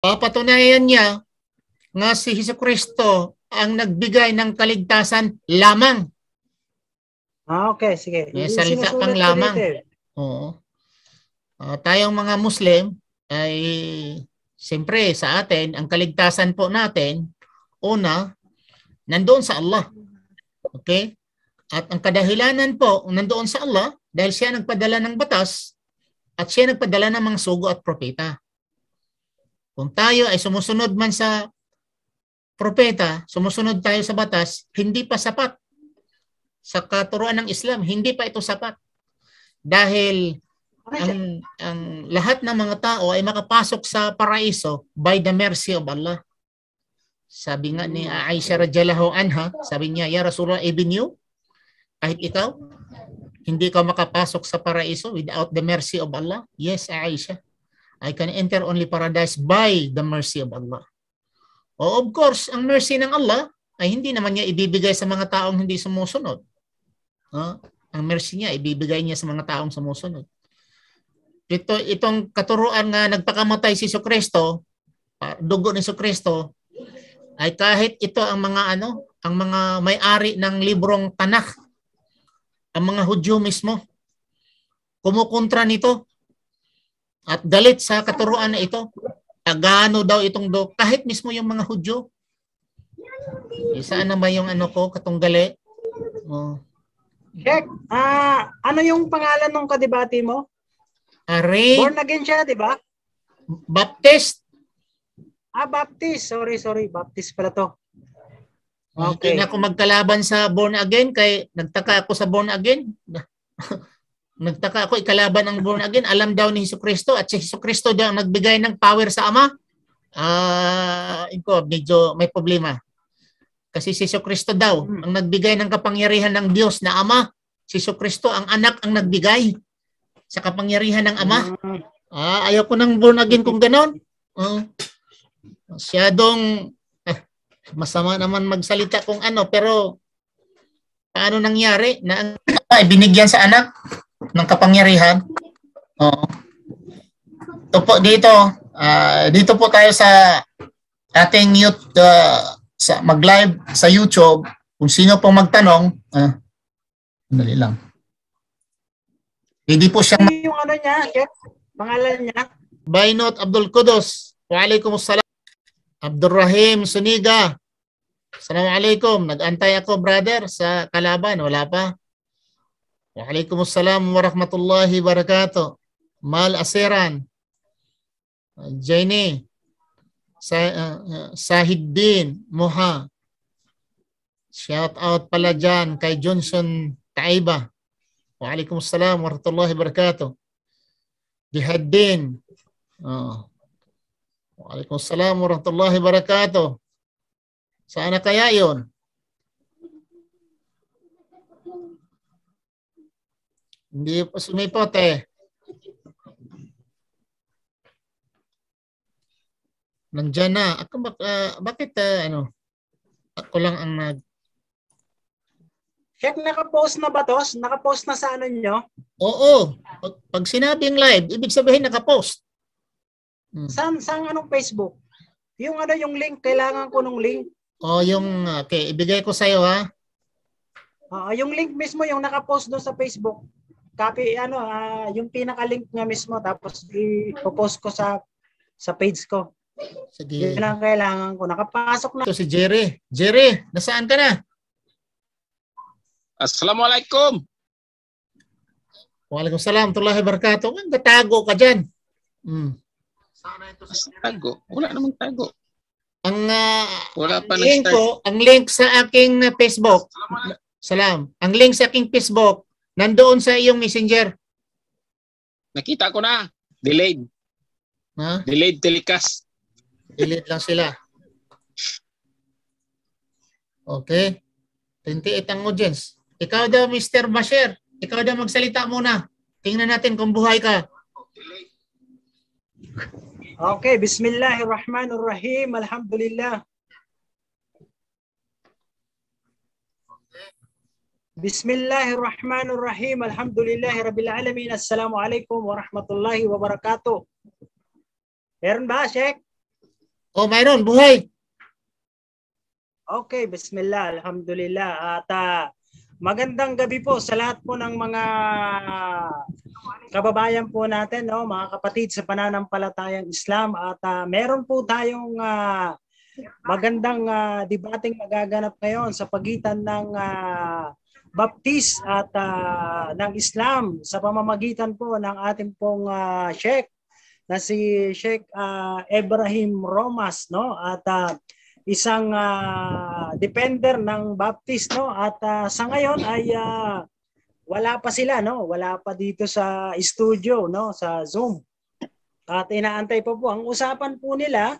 Papatunayan niya nga si Hesukristo ang nagbigay ng kaligtasan lamang. Okay, sige. May salita pang Sinusulat ko lamang. dito eh. Oo. Tayong mga Muslim ay siyempre sa atin, ang kaligtasan po natin, una, nandoon sa Allah. Okay? At ang kadahilanan po, nandoon sa Allah, dahil siya nagpadala ng batas at siya nagpadala ng mga sugo at propeta. Kung tayo ay sumusunod man sa propeta, sumusunod tayo sa batas, hindi pa sapat. Sa katuruan ng Islam, hindi pa ito sapat. Dahil ang lahat ng mga tao ay makapasok sa paraiso by the mercy of Allah. Sabi nga ni Aisha radhiyallahu anha, sabi niya, "Ya Rasulullah, even you, kahit ikaw, hindi ka makapasok sa paraiso without the mercy of Allah?" Yes, Aisha. I can enter only paradise by the mercy of Allah. Oh, of course, ang mercy ng Allah ay hindi naman niya ibibigay sa mga taong hindi sumusunod. Ang mercy niya, ibibigay niya sa mga taong sumusunod. Itong katuruan nga nagpakamatay si Jesucristo, dugo ni Jesucristo, ay kahit ito ang mga ang mga may-ari ng librong Tanakh, ang mga Hudyo mismo, kumukontra nito at galit sa katuruan na ito. Tagano daw itong kahit mismo yung mga Hudyo. Saan na ba yung katunggali? Check. Ano yung pangalan ng kadebate mo? Born again siya, di ba? Baptist. Baptist. Sorry. Baptist pala to. Okay. Hindi na ako magkalaban sa born again kay nagtaka ako sa born again. Nagtaka ako ikalaban ang born again. Alam daw ni Jesucristo at si Jesucristo daw nagbigay ng power sa Ama. Medyo may problema. Kasi si Jesucristo daw ang nagbigay ng kapangyarihan ng Diyos na Ama. Si Jesucristo ang anak ang nagbigay sa kapangyarihan ng Ama. Ayaw ko ng born again kung ganon. Masyadong masama naman magsalita kung pero paano nangyari na binigyan sa anak ng kapangyarihan? Dito po tayo sa ating youth sa mag-live sa YouTube. Kung sino pong magtanong, dali lang. Hindi po siya yung niya, check. Pangalan niya. Bainot Abdul Quddus. Waalaikumsalam. Abdurrahim Suniga. Assalamualaikum. Nag-antay ako, brother, sa kalaban. Wala pa. Waalaikumsalam warahmatullahi wabarakatuh. Mal Asiran. Jaini. Sahiddin Moha. Shout out pala dyan kay Johnson Taiba. Waalaikumsalam warahmatullahi wabarakatuh. Jihaddin. Waalaikumsalam warahmatullahi wabarakatuh. Saan na kaya yun? Hindi pa sumipot eh. Nandiyan na. Bakit ako lang ang Check, naka-post na ba to? Naka-post na sa nyo? Oo. Pag sinabing live, ibig sabihin naka-post. Saan anong Facebook? Yung yung link, kailangan ko nung link. Okay, ibigay ko sa'yo ha. Yung link mismo, yung naka-post doon sa Facebook. Copy, yung pinaka-link nga mismo, tapos i-post ko sa page ko. Sige. Yun ang kailangan ko. Nakapasok na. Ito si Jerry. Jerry, nasaan ka na? Assalamualaikum. Waalaikumsalam warahmatullahi wabarakatuh. Tago ka dyan. Tago? Wala namang tago. Ang link sa aking Facebook. Salam. Ang link sa aking Facebook nandoon sa iyong messenger. Nakita ko na. Delayed. Delayed telecast. Delete lang sila. Okay. 28 ang audience. Ikaw daw, Mr. Bashir. Ikaw daw magsalita muna. Tingnan natin kung buhay ka. Okay. Bismillahirrahmanirrahim. Alhamdulillah. Bismillahirrahmanirrahim. Alhamdulillahi Rabbil Alamin. Assalamualaikum warahmatullahi wabarakatuh. Meron ba, Sheikh? O, mayroon, buhay. Okay, bismillah, alhamdulillah. At magandang gabi po sa lahat po ng mga kababayan po natin, no, mga kapatid sa pananampalatayang Islam. At meron po tayong magandang debating magaganap ngayon sa pagitan ng Baptist at ng Islam sa pamamagitan po ng ating pong Sheikh na si Sheikh Ibrahim Romas, no, at isang defender ng Baptist, no, at sa ngayon ay wala pa sila, no, wala pa dito sa studio, no, sa Zoom, at inaantay pa po. Ang usapan po nila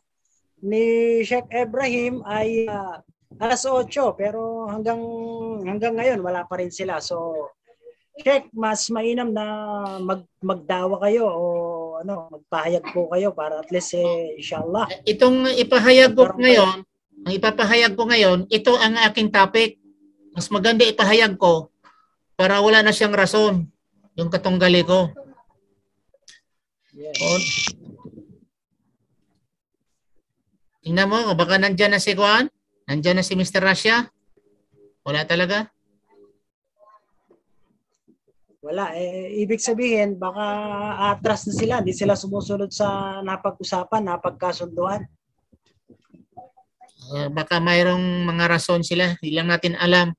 ni Sheikh Ibrahim ay alas 8, pero hanggang ngayon wala pa rin sila. So Sheikh, mas mainam na magdawa kayo o ano, magpahayag po kayo para at least inshallah. Itong ipahayag ko ngayon, ang ipapahayag ko ngayon, ito ang aking topic. Mas maganda ipahayag ko para wala na siyang rason yung katunggali ko. Yes. Tingnan mo, baka nandyan na si Juan, nandyan na si Mr. Russia. Wala talaga. Wala. Ibig sabihin, baka atras na sila. Hindi sila sumusunod sa napag-usapan, napagkasunduan. Baka mayroong mga rason sila. Hindi lang natin alam.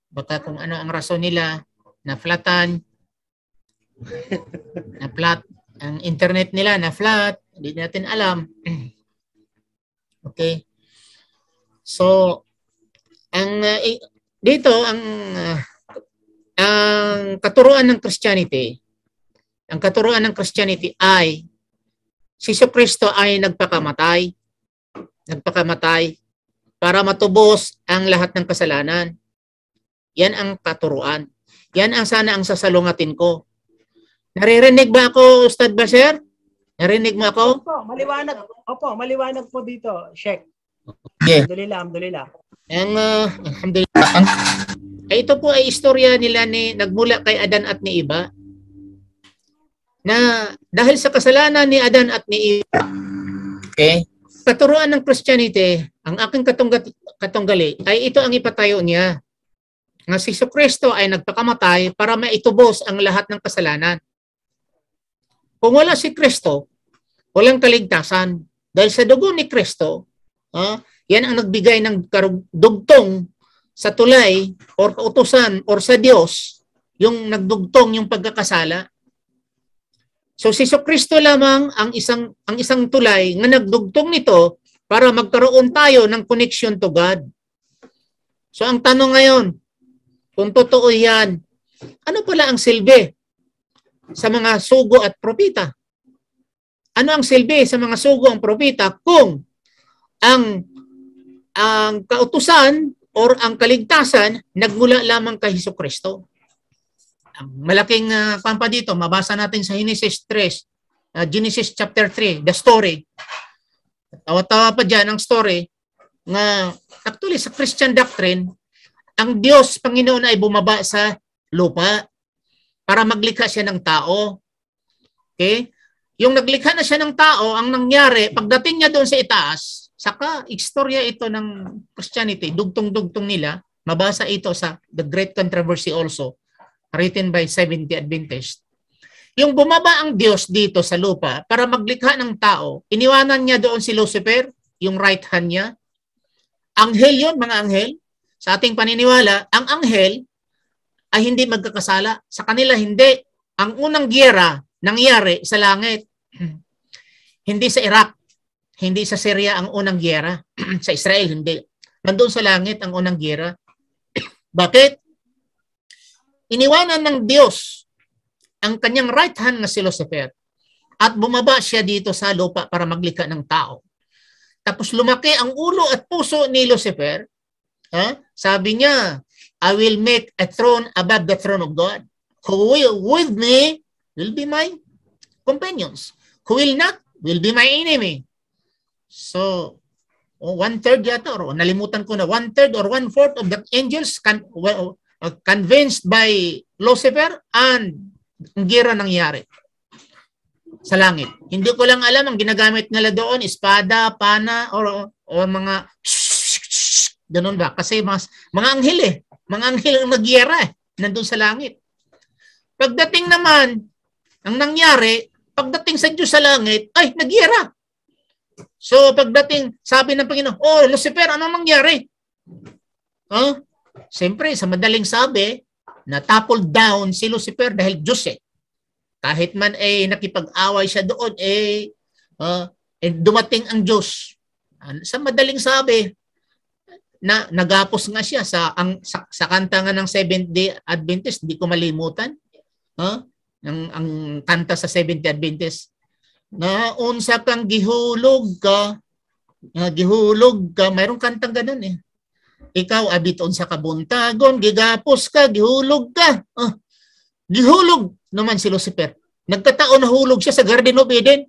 Baka kung ano ang rason nila. Na-flatan. Na-flat. Ang internet nila na-flat. Hindi natin alam. Okay. So, dito, ang katuruan ng Christianity, ay si Kristo ay nagpakamatay para matubos ang lahat ng kasalanan. Yan ang katuruan. Yan ang sana ang sasalungatin ko. Naririnig ba ako, Ustad Basher? Narinig mo ako? Opo, maliwanag. Opo, maliwanag po dito, Sheikh. Yeah. Alhamdulillah. Alhamdulillah. Ito po ay istorya nila nagmula kay Adan at ni Eva, na dahil sa kasalanan ni Adan at ni Eva, okay, katuruan ng Christianity, ang aking katunggali ay ito ang ipatayo niya, na si Kristo ay nagpakamatay para maitubos ang lahat ng kasalanan. Kung wala si Kristo, walang kaligtasan. Dahil sa dugo ni Kristo, yan ang nagbigay ng dugtong sa tulay or kautusan or sa Diyos, yung nagdugtong yung pagkakasala. So si Kristo lamang ang isang tulay na nagdugtong nito para magkaroon tayo ng connection to God. So ang tanong ngayon, kung totoo yan, ano pala ang silbi sa mga sugo at propita? Ano ang silbi sa mga sugo ang propita kung ang kautusan or ang kaligtasan nagmula lamang kay Kristo? Malaking pampa dito, mabasa natin sa Genesis 3, Genesis chapter 3, the story. Tawa-tawa pa dyan ang story na actually sa Christian doctrine, ang Diyos, Panginoon ay bumaba sa lupa para maglikha siya ng tao. Okay? Yung naglikha na siya ng tao, ang nangyari, pagdating niya doon sa itaas, saka istorya ito ng Christianity, dugtong-dugtong nila, mabasa ito sa The Great Controversy also, written by Seventh-day Adventist. Yung bumaba ang Diyos dito sa lupa para maglikha ng tao, iniwanan niya doon si Lucifer, yung right hand niya. Anghel yun, mga anghel. Sa ating paniniwala, ang anghel ay hindi magkakasala. Sa kanila hindi. Ang unang giyera nangyari sa langit. Hindi sa Iraq, hindi sa Syria ang unang giyera. Sa Israel, hindi. Nandun sa langit ang unang giyera. Bakit? Iniwanan ng Diyos ang kanyang right hand na si Lucifer at bumaba siya dito sa lupa para maglikha ng tao. Tapos lumaki ang ulo at puso ni Lucifer. Sabi niya, I will make a throne above the throne of God. Who will with me will be my companions. Who will not will be my enemy. So, 1/3 yata, or nalimutan ko na, 1/3 or 1/4 of the angels convinced by Lucifer, and ang gira nangyari. sa langit. Hindi ko lang alam ang ginagamit nila doon, espada, pana, o mga ganun ba? Kasi mga anghel eh. Mga anghel ang nagyera eh. Nandun sa langit. Pagdating naman, ang nangyari, pagdating sa Diyos sa langit, ay, nagyera. So, pagdating, sabi ng Panginoon, oh, Lucifer, anong nangyari? Siyempre, sa madaling sabi, na-topple down si Lucifer dahil Diyos eh. Kahit man nakipag-away siya doon, dumating ang Diyos. Sa madaling sabi, na nagapos nga siya sa kanta nga ng Seventh-day Adventist, hindi ko malimutan. Ang kanta sa Seventh-day Adventist, na unsa kang gihulog ka, mayroong kantang ganun eh. Ikaw abiton sa kabuntagon, gigapos ka, gihulog ka. Gihulog naman si Lucifer. Nagkataon nahulog siya sa Garden of Eden.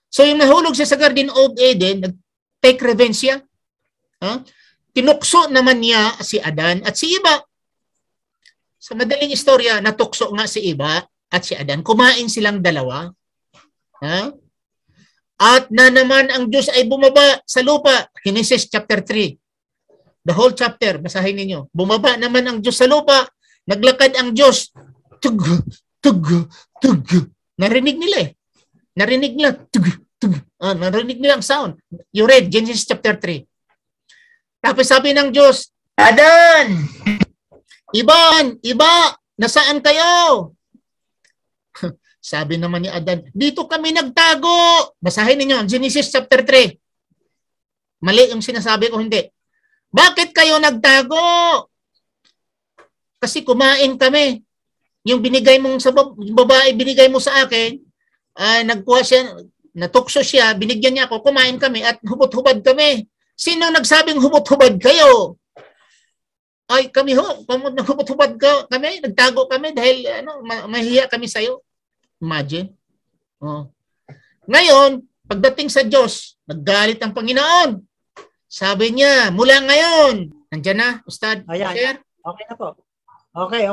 So yung nahulog siya sa Garden of Eden, nag-take revenge siya. Tinukso naman niya si Adan at si Eva. Sa madaling istorya, natukso nga si Eva at si Adan. Kumain silang dalawa. At na naman ang Diyos ay bumaba sa lupa. Genesis chapter 3. The whole chapter, basahin ninyo. Bumaba naman ang Diyos sa lupa. Naglakad ang Diyos. Tug, tug, tug. Narinig nila eh. Narinig nila. Tug, tug. Narinig nila ang sound. You read Genesis chapter 3. Tapos sabi ng Diyos, Adan, Iba, nasaan kayo? Sabi naman ni Adan, dito kami nagtago. Basahin ninyo, Genesis chapter 3. Mali yung sinasabi ko, hindi. Bakit kayo nagtago? Kasi kumain kami. Yung binigay mong sa babae, binigay mo sa akin, nagkuha siya, natukso siya, binigyan niya ako, kumain kami at hubot-hubad kami. Sino nagsabing hubot-hubad kayo? Ay, kami hubot-hubad kami, nagtago kami dahil mahihiya kami sa iyo. Imagine. Ngayon, pagdating sa Diyos, naggalit ang Panginoon. Sabi niya, mula ngayon, nandiyan na, Ustad. Ayan. Okay na po. Okay.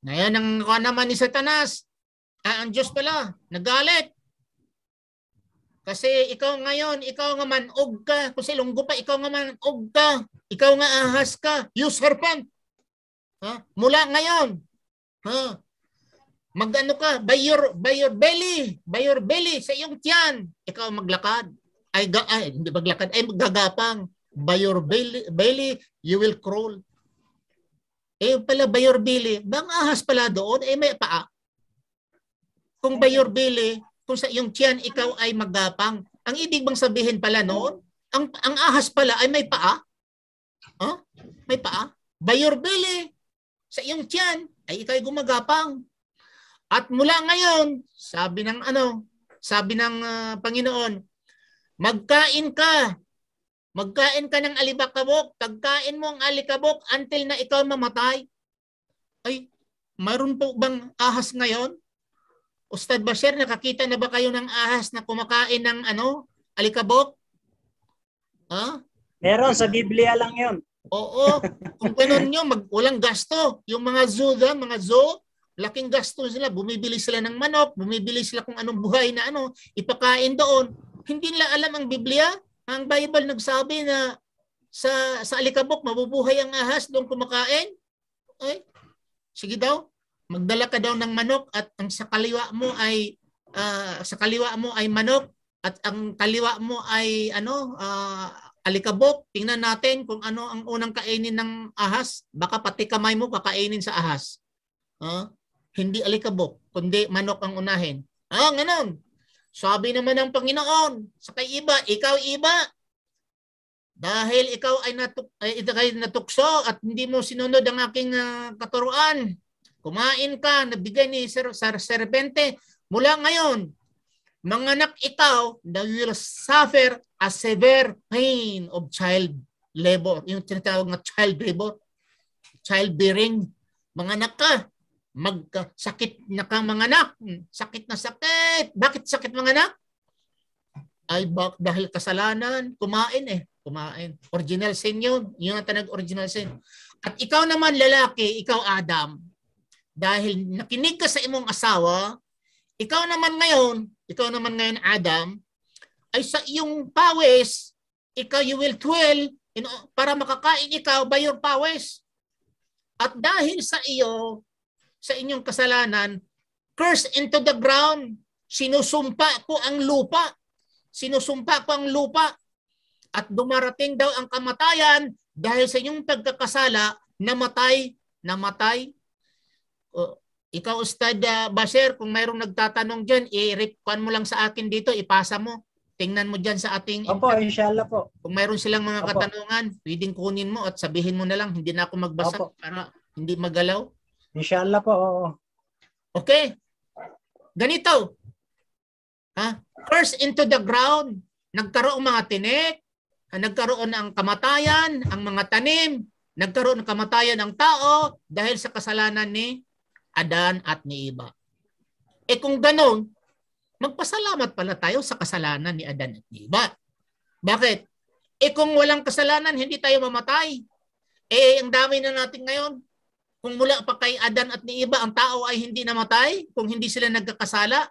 Ngayon, ang naman ni Satanas, ang Diyos pala, naggalit. Kasi ikaw ngayon, ikaw nga manog ka. Kung silunggo pa, ikaw nga manog ka. Ikaw nga ahas ka. You serpent. Mula ngayon. Mag-ano ka, by your belly, sa iyong tiyan. Ikaw maglakad. Hindi maglakad, maggagapang. By your belly, you will crawl. Pala, by your belly, bang ahas pala doon, may paa. Kung by your belly, kung sa iyong tiyan, ikaw ay maggapang. Ang ibig bang sabihin pala noon, ang ahas pala ay may paa. May paa. By your belly, sa iyong tiyan, ay ikaw ay gumagapang. At mula ngayon, sabi ng Panginoon, magkain ka ng alibakabok, pagkain mo ang alikabok until na ikaw mamatay. Ay, mayroon po bang ahas ngayon? Ustad Bashir, nakakita na ba kayo ng ahas na kumakain ng alikabok? Meron, sa Biblia lang yun. Oo, kung ganun nyo, walang gasto. Yung mga zoo, laking gasto sila. Bumibili sila ng manok, bumibili sila kung anong buhay na ipakain doon. Hindi nila alam ang Biblia. Ang Bible nagsabi na sa alikabok, mabubuhay ang ahas doon kumakain. Ay, sige daw. Magdala ka daw ng manok at ang sa kaliwa mo ay manok at ang kaliwa mo ay alikabok. Tingnan natin kung ano ang unang kainin ng ahas. Baka pati kamay mo kakainin sa ahas. Hindi alikabok, kundi manok ang unahin. Ganon. Sabi naman ng Panginoon sa kay Iba, ikaw Iba, dahil ikaw ay natukso at hindi mo sinunod ang aking katuruan, kumain ka, nabigay ni serpente, mula ngayon, manganak ikaw, that will suffer a severe pain of child labor. Yung tinatawag na child labor, childbearing, manganak ka. Sakit na kang manganak. Sakit na sakit. Bakit sakit manganak? Ay dahil kasalanan. Kumain. Original sin yun. Yung tanag original sin. At ikaw naman lalaki, ikaw Adam, dahil nakinig ka sa imong asawa, ikaw naman ngayon Adam, ay sa iyong pawis, ikaw you will toil para makakain ikaw by your pawis. At dahil sa inyong kasalanan, curse into the ground. Sinusumpa ko ang lupa. At dumarating daw ang kamatayan dahil sa inyong pagkakasala, namatay. Ikaw, Ustad Basher, kung mayroong nagtatanong dyan, i-repan mo lang sa akin dito, ipasa mo. Tingnan mo dyan sa ating... Opo, inshallah po. Kung mayroon silang mga katanungan, pwedeng kunin mo at sabihin mo na lang, hindi na ako magbasa para hindi magalaw. Inshallah po. Okay. Ganito. Curse into the ground. Nagkaroon mga tinik, nagkaroon ng kamatayan, ang mga tanim, nagkaroon ng kamatayan ng tao dahil sa kasalanan ni Adan at ni Eva. Kung ganon, magpasalamat pala tayo sa kasalanan ni Adan at ni Eva. Bakit? Kung walang kasalanan, hindi tayo mamatay. Ang dami na natin ngayon. Kung mula pa kay Adan at ni Eva, ang tao ay hindi namatay, kung hindi sila nagkakasala,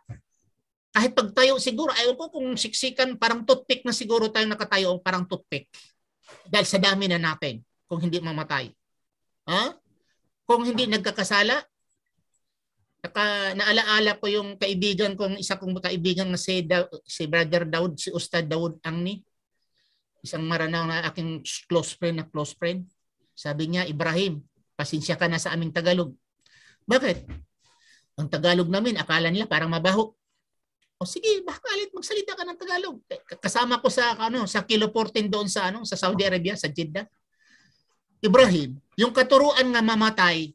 kahit pagtayo siguro, ayaw ko kung siksikan, parang toothpick na siguro tayo nakatayo, parang toothpick. Dahil sa dami na natin, kung hindi mamatay. Kung hindi nagkakasala, naalaala ko yung kaibigan kong, isa kong kaibigan na si Brother Daud, si Ustad Daud Angni. Isang maranaw na aking close friend. Sabi niya, Ibrahim, pasensya ka na sa aming Tagalog. Bakit? Ang Tagalog namin, akala nila parang mabaho. O sige, bakalit magsalita ka ng Tagalog. Kasama ko sa Kilo 14 doon sa Saudi Arabia, sa Jeddah. Ibrahim, yung katuruan nga mamatay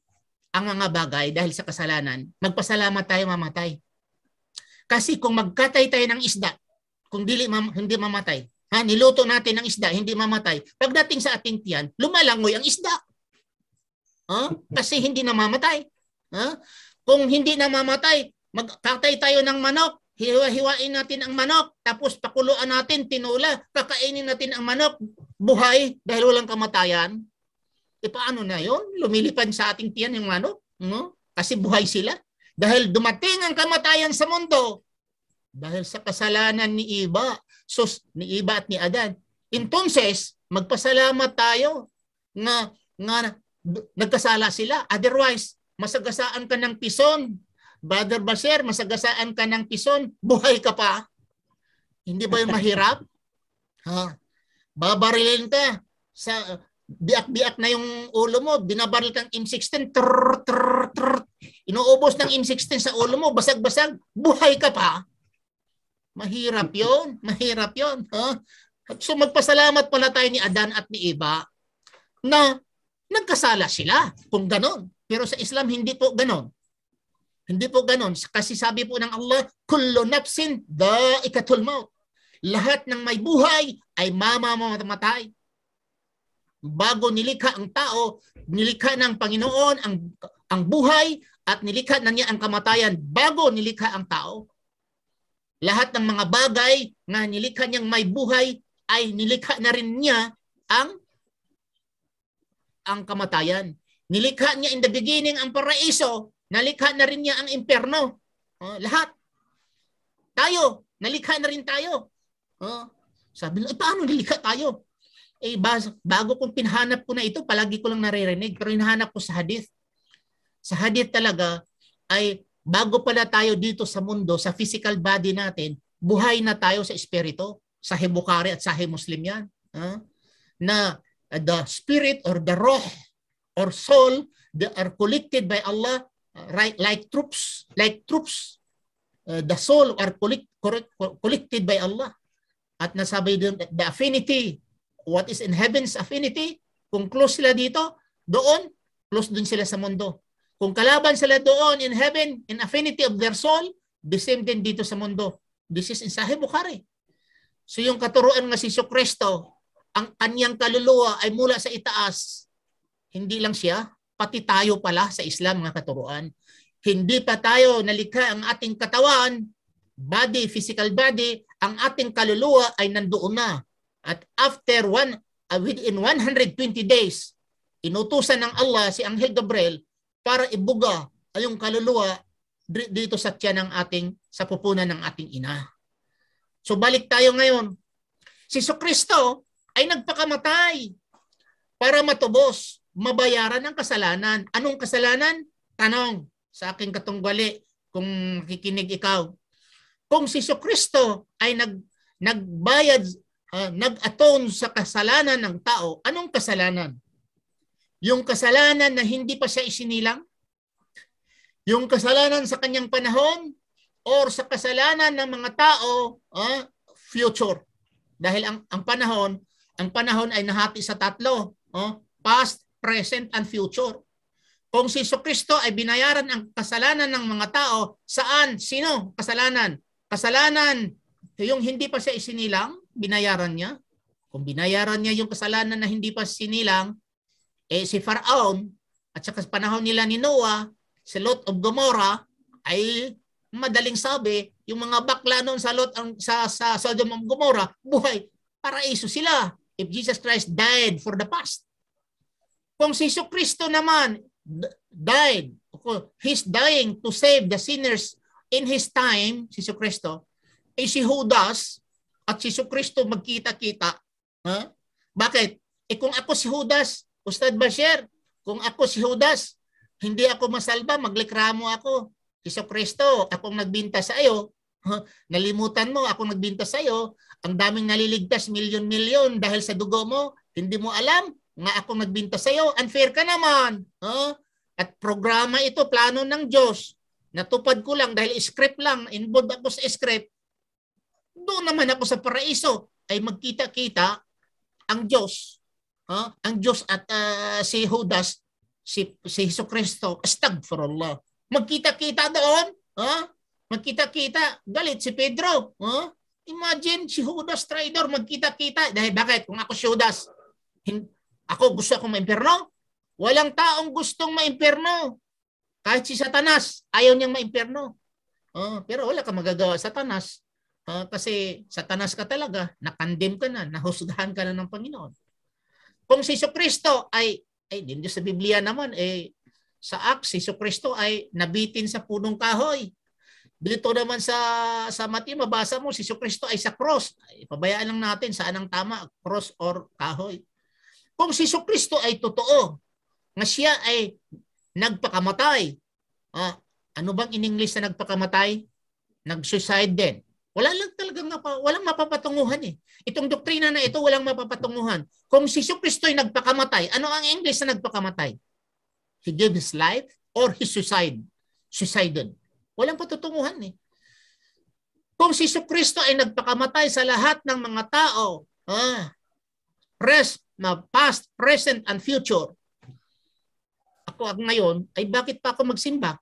ang mga bagay dahil sa kasalanan, magpasalamat tayo mamatay. Kasi kung magkatay tayo ng isda, kung hindi mamatay, niluto natin ng isda, hindi mamatay, pagdating sa ating tiyan, lumalangoy ang isda. Kasi hindi namamatay. Kung hindi namamatay, magkatay tayo ng manok, hiwa-hiwain natin ang manok, tapos pakuluan natin, tinula, kakainin natin ang manok, buhay dahil walang kamatayan. Paano na yun? Lumilipad sa ating tiyan yung manok? Kasi buhay sila. Dahil dumating ang kamatayan sa mundo, dahil sa kasalanan ni Eva at ni Adan. Entonces, magpasalamat tayo nga nagkasala sila. Otherwise, masagasaan ka ng pison. Brother Basher, masagasaan ka ng pison, buhay ka pa. Hindi ba yung mahirap? Babarilin ka sa biak-biak na yung ulo mo, binabaril kang M16, inuubos ng M16 sa ulo mo, basag-basag, buhay ka pa. Mahirap yun. So magpasalamat pala tayo ni Adan at ni Eva na nagkasala sila kung ganon. Pero sa Islam, hindi po ganon. Kasi sabi po ng Allah, kullu nafsin dha'iqatul maut. Lahat ng may buhay ay mamamatay. Bago nilikha ang tao, nilikha ng Panginoon ang buhay at nilikha na niya ang kamatayan bago nilikha ang tao. Lahat ng mga bagay na nilikha niyang may buhay ay nilikha na rin niya ang kamatayan. Nilikha niya in the beginning ang paraiso, nalikha na rin niya ang impyerno. Lahat. Tayo, nalikha na rin tayo. Sabi nila, paano nilikha tayo? Bago kong pinahanap ko na ito, palagi ko lang naririnig, pero hinahanap ko sa hadith. Sa hadith talaga, ay bago pala tayo dito sa mundo, sa physical body natin, buhay na tayo sa espiritu. Sahih Bukhari at Sahih Muslim yan. Na the spirit or the roh or soul, they are collected by Allah like troops. The soul are collected by Allah. At nasabi din, the affinity, what is in heaven's affinity, kung close sila dito, doon, close din sila sa mundo. Kung kalaban sila doon in heaven, in affinity of their soul, the same din dito sa mundo. This is in Sahih Bukhari. So yung katuruan nga si Kristo, ang kanyang kaluluwa ay mula sa itaas. Hindi lang siya, pati tayo pala sa Islam nga katuruan. Hindi pa tayo nalikha ang ating katawan, body, physical body, ang ating kaluluwa ay nandoon na. At after within 120 days, inutusan ng Allah si Anghel Gabriel para ibuga yung kaluluwa dito sa tiyan ng ating sa pupunan ng ating ina. So balik tayo ngayon. Si Jesucristo ay nagpakamatay para matubos, mabayaran ang kasalanan. Anong kasalanan? Tanong sa aking katunggali kung makikinig ikaw. Kung si Jesucristo ay nagbayad, nag-atone sa kasalanan ng tao, anong kasalanan? Yung kasalanan na hindi pa siya isinilang? Yung kasalanan sa kanyang panahon or sa kasalanan ng mga tao future? Dahil ang panahon ay nahati sa tatlo, past, present, and future. Kung si Jesucristo ay binayaran ang kasalanan ng mga tao, saan? Sino? Kasalanan. Kasalanan, yung hindi pa siya isinilang, binayaran niya. Kung binayaran niya yung kasalanan na hindi pa sinilang, si Pharaon at sa panahon nila ni Noah, si Lot of Gomorrah, ay madaling sabi, yung mga bakla noon sa Sodom and Gomorrah, buhay, paraiso sila. If Jesus Christ died for the past. Kung si Jesucristo naman died, He's dying to save the sinners in His time, si Jesucristo, si Judas at si Jesucristo magkita-kita. Bakit? Kung ako si Judas, Ustad Bashir, kung ako si Judas, hindi ako masalba, maglikramo ako. Jesucristo, akong nagbinta sa iyo. Nalimutan mo, akong nagbinta sa iyo. Ang daming naliligtas, milyon-milyon dahil sa dugo mo. Hindi mo alam nga akong nagbinta sa iyo. Unfair ka naman. At programa ito, plano ng Diyos. Natupad ko lang dahil script lang. Involved ako sa script. Doon naman ako sa paraiso ay magkita-kita ang Diyos. Ang Diyos at si Judas, si Jesucristo, astagfirullah. Magkita-kita doon. Magkita-kita. Galit si Pedro. Imagine si Judas traitor magkita-kita. Dahil bakit? Kung ako si Judas, ako gusto akong maimpyerno? Walang taong gustong maimpyerno. Kahit si Satanas, ayaw niyang maimpyerno. Pero wala ka magagawa Satanas. Kasi Satanas ka talaga. Nakandem ka na. Nahusgahan ka na ng Panginoon. Kung si Jesucristo ay hindi sa Biblia naman, sa Acts, si Jesucristo ay nabitin sa punong kahoy. Dito naman sa Matthew, mabasa mo, si Jesucristo ay sa cross. Pabayaan lang natin saan ang tama, cross or kahoy. Kung si Jesucristo ay totoo, nga siya ay nagpakamatay. Ano bang in English na nagpakamatay? Nag-suicide din. Walang mapapatunguhan eh. Itong doktrina na ito, walang mapapatunguhan. Kung si Jesucristo ay nagpakamatay, ano ang English na nagpakamatay? He gave his life or he suicided. Walang patutunguhan eh. Kung si Jesucristo ay nagpakamatay sa lahat ng mga tao, past, present, and future, ako ngayon, ay bakit pa ako magsimba?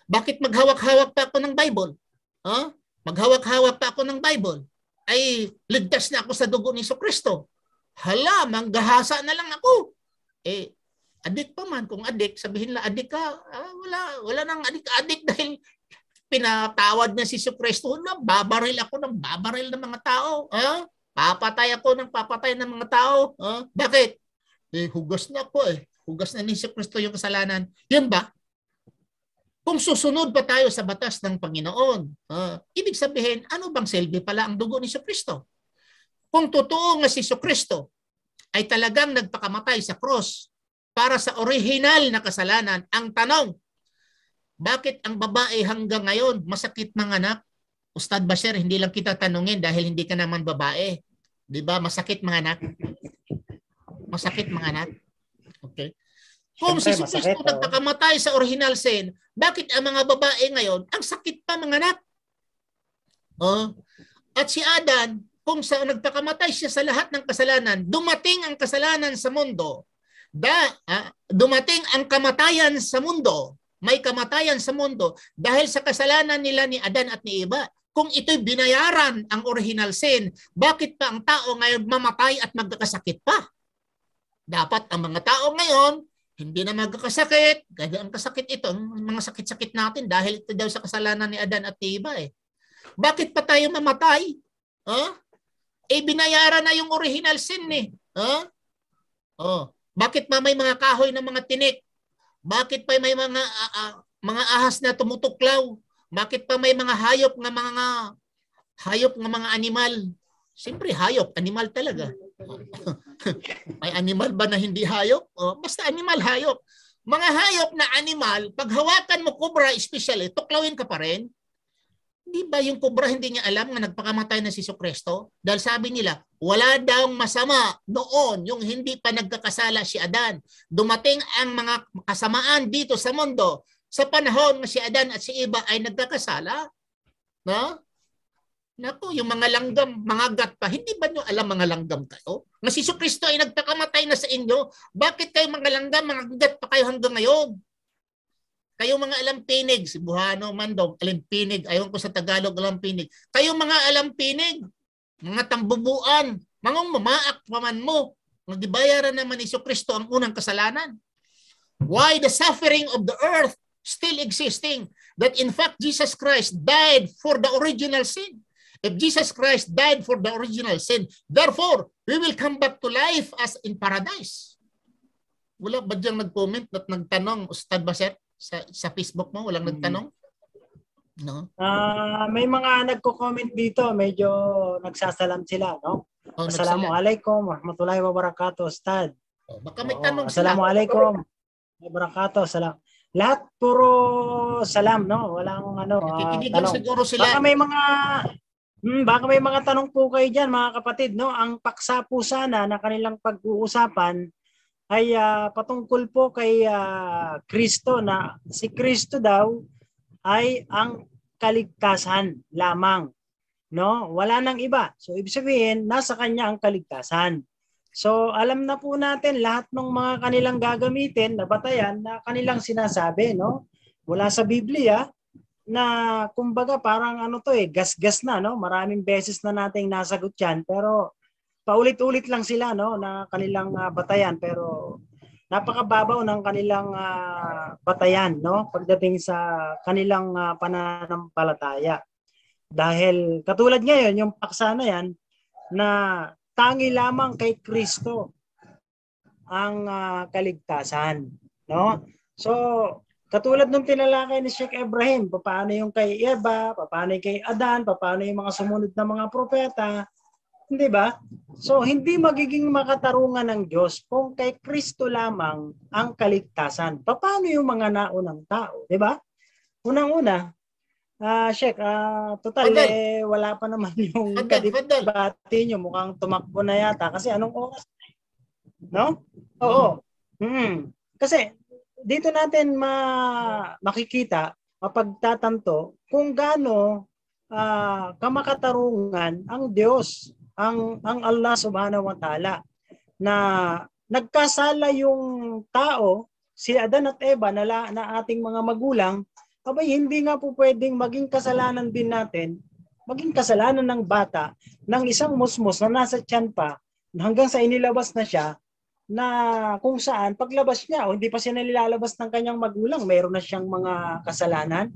Bakit maghawak-hawak pa ako ng Bible? Maghawak-hawak pa ako ng Bible? Ay ligtas na ako sa dugo ni Jesucristo. Hala, manggahasa na lang ako. Adik pa man. Kung adik, sabihin lang, adik ka. Wala nang adik dahil pinatawad na si Jesucristo na babaril ako ng babaril ng mga tao. Papatay ako ng papatay ng mga tao. Bakit? Hugas na ako eh. Hugas na ni Jesucristo yung kasalanan. Yun ba? Kung susunod pa tayo sa batas ng Panginoon, ibig sabihin, ano bang silbi pala ang dugo ni Jesucristo? Kung totoo nga si Jesucristo ay talagang nagpakamatay sa cross para sa original na kasalanan, ang tanong, bakit ang babae hanggang ngayon masakit manganak? Ustad Bashir, hindi lang kita tanungin dahil hindi ka naman babae. Di ba? Masakit manganak? Masakit manganak? Okay. Kung si Jesucristo nagpakamatay sa original sin, bakit ang mga babae ngayon, ang sakit pa manganak? At si Adan, kung nagpakamatay siya sa lahat ng kasalanan, dumating ang kasalanan sa mundo, dumating ang kamatayan sa mundo, may kamatayan sa mundo dahil sa kasalanan nila ni Adan at ni Eva. Kung ito'y binayaran ang original sin, bakit pa ang tao ngayon mamatay at magkakasakit pa? Dapat ang mga tao ngayon, hindi na magkakasakit. Dahil ang kasakit ito, mga sakit-sakit natin dahil ito daw sa kasalanan ni Adan at Eva eh. Bakit pa tayo mamatay? Binayaran na yung original sin eh. Bakit pa may mga kahoy ng mga tinik? Bakit pa may mga ahas na tumutuklaw? Bakit pa may mga hayop nga mga animal? Siyempre hayop, animal talaga. May animal ba na hindi hayop? Basta animal, hayop. Mga hayop na animal, pag hawakan mo cobra especially, tuklawin ka pa rin. Di ba yung cobra hindi niya alam na nagpakamatay na si Jesucristo? Dahil sabi nila, wala daw masama noon yung hindi pa nagkakasala si Adan. Dumating ang mga kasamaan dito sa mundo sa panahon na si Adan at si Eva ay nagkakasala. No? Naku, yung mga langgam, mga gat pa, hindi ba nyo alam mga langgam kayo? Na si Jesucristo ay nagpakamatay na sa inyo, bakit kayo mga langgam, mga gat pa kayo hanggang ngayon? Kayo mga alampinig, si Buhano, Mandong, alampinig, ayaw ko sa Tagalog alampinig. Kayo mga alampinig, mga tambubuan, mga mamaak paman mo, nagdibayaran naman ni Jesucristo ang unang kasalanan. Why the suffering of the earth still existing? That in fact, Jesus Christ died for the original sin. If Jesus Christ died for the original sin, therefore, we will come back to life as in paradise. Wala ba diyang nag-comment at nagtanong, Ustad Baser? Sa Facebook mo, walang nagtanong? No? May mga nagko-comment dito, medyo nagsasalam sila, no? Assalamualaikum warahmatullahi wabarakatuh, Ustad. Baka may tanong sila. Assalamualaikum wabarakatuh. Salam. Lahat puro salam, no? Walang tanong. Siguro sila. Baka may mga tanong po kayo diyan, mga kapatid, no? Ang paksa po sana na kanilang pag-uusapan ay patungkol po kay Kristo, na si Kristo daw ay ang kaligtasan lamang, no? Wala nang iba. So ibig sabihin, nasa kanya ang kaligtasan. So alam na po natin lahat ng mga kanilang gagamitin na batayan na kanilang sinasabi, no? Mula sa Biblia na kumbaga parang gas-gas na, no? Maraming beses na nating nasagot 'yan, pero paulit-ulit lang sila, no, na kanilang batayan, pero napakababaw ng kanilang batayan, no, pagdating sa kanilang pananampalataya. Dahil katulad ngayon yung paksa na yan na tangi lamang kay Kristo ang kaligtasan, no? So katulad nung tinalakay ni Sheikh Ibrahim, paano yung kay Eva, paano yung kay Adan, paano yung mga sumunod na mga propeta, hindi ba? So, hindi magiging makatarungan ng Diyos kung kay Kristo lamang ang kaligtasan. Paano yung mga naunang tao? Di ba? Unang-una, Sheikh, total, wala pa naman yung kadibati nyo. Mukhang tumakbo na yata. Kasi anong oras? No? Oo. Kasi, dito natin makikita, mapagtatanto, kung gaano kamakatarungan ang Diyos, ang Allah subhanahu wa ta'ala, na nagkasala yung tao, si Adan at Eva na ating mga magulang, abay hindi nga po pwedeng maging kasalanan din natin, maging kasalanan ng bata, ng isang musmos na nasa tiyan pa, hanggang sa inilabas na siya, na kung saan paglabas niya o hindi pa siya nilalabas ng kanyang magulang, mayroon na siyang mga kasalanan.